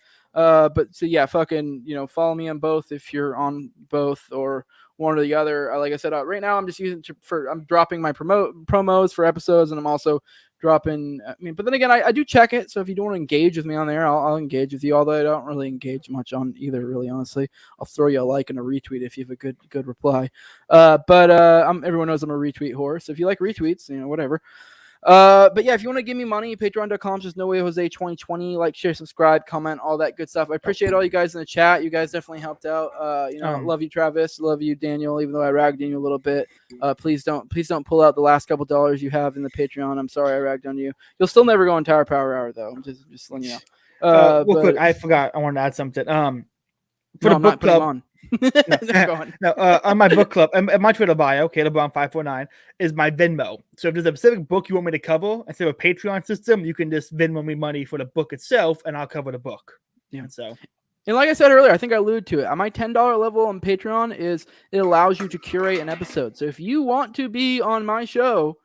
but so yeah, fucking, follow me on both if you're on both or one or the other. Like I said, right now I'm just using I'm dropping my promos for episodes, and I'm also dropping. I mean, but then again, I do check it. So if you don't want to engage with me on there, I'll engage with you. Although I don't really engage much on either, really, honestly. I'll throw you a like and a retweet if you have a good reply. But everyone knows I'm a retweet whore. So if you like retweets, whatever. But yeah, if you want to give me money, patreon.com, just No Way Jose 2020, like, share, subscribe, comment, all that good stuff. I appreciate all you guys in the chat. You guys definitely helped out. Love you, Travis. Love you, Daniel, even though I ragged on you a little bit. Please don't pull out the last couple dollars you have in the Patreon. I'm sorry I ragged on you. You'll still never go on Tower Power Hour though. I'm just letting you know.
Quick, I forgot. I wanted to add something. For the
I'm
book
not
club.
on.
On my book club, and my Twitter bio, Caleb Brown 549, is my Venmo. So if there's a specific book you want me to cover instead of a Patreon system, you can just Venmo me money for the book itself, and I'll cover the book.
Yeah.
And
like I said earlier, I think I alluded to it. At my $10 level on Patreon it allows you to curate an episode. So if you want to be on my show,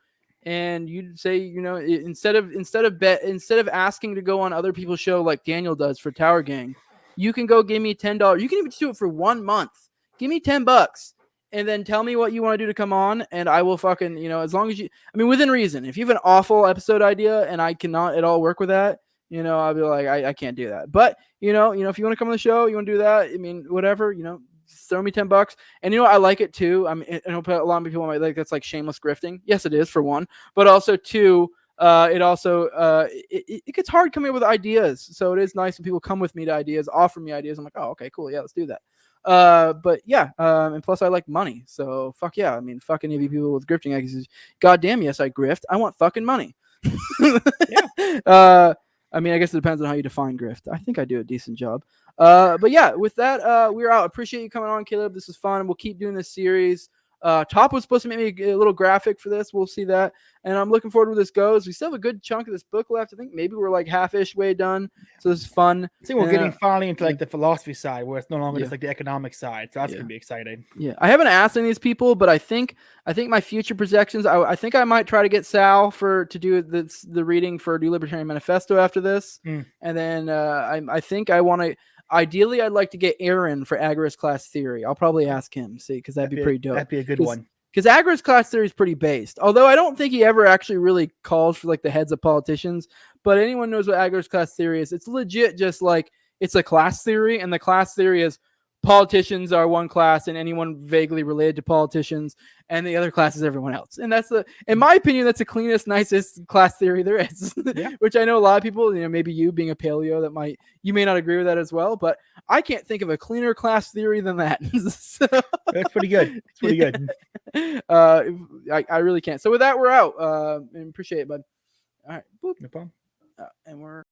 and you say, instead of asking to go on other people's show like Daniel does for Tower Gang, you can go give me $10. You can even do it for 1 month. Give me $10 and then tell me what you want to do to come on. And I will fucking, as long as within reason. If you have an awful episode idea and I cannot at all work with that, I'll be like, I can't do that. But, if you want to come on the show, you want to do that. I mean, whatever, throw me $10. And I like it too. I mean, I know a lot of people might like that's like shameless grifting. Yes, it is for one, but also two, It also it gets hard coming up with ideas. So it is nice when people come with me to ideas, offer me ideas. I'm like, oh, okay, cool, yeah, let's do that. But yeah, and plus I like money, so fuck yeah. I mean, fuck any of you people with grifting accusations. God damn, yes, I grift. I want fucking money.
Yeah.
I mean, I guess it depends on how you define grift. I think I do a decent job. But yeah, with that, we're out. Appreciate you coming on, Caleb. This is fun. We'll keep doing this series. Top was supposed to make me a little graphic for this. We'll see that. And I'm looking forward to where this goes. We still have a good chunk of this book left. I think maybe we're like half-ish way done. So this is fun.
I think we're
And,
getting finally into like the philosophy side where it's no longer
Yeah.
just like the economic side. So that's
Yeah.
gonna be exciting.
Yeah, I haven't asked any of these people, but I think my future projections. I think I might try to get Sal to do the reading for New Libertarian Manifesto after this, and then I think I want to. Ideally, I'd like to get Aaron for Agorist class theory. I'll probably ask him, see, because that'd be pretty dope.
That'd be a good one.
Because Agorist class theory is pretty based. Although I don't think he ever actually really calls for like the heads of politicians. But anyone knows what Agorist class theory is. It's legit just like it's a class theory, and the class theory is politicians are one class and anyone vaguely related to politicians, and the other class is everyone else. And that's in my opinion, that's the cleanest, nicest class theory there is.
Yeah.
Which I know a lot of people, maybe you being a paleo, you may not agree with that as well, but I can't think of a cleaner class theory than that. So,
that's pretty good. It's pretty good.
I really can't. So with that, we're out. And appreciate it, bud. All right. Boop.
No problem.
And we're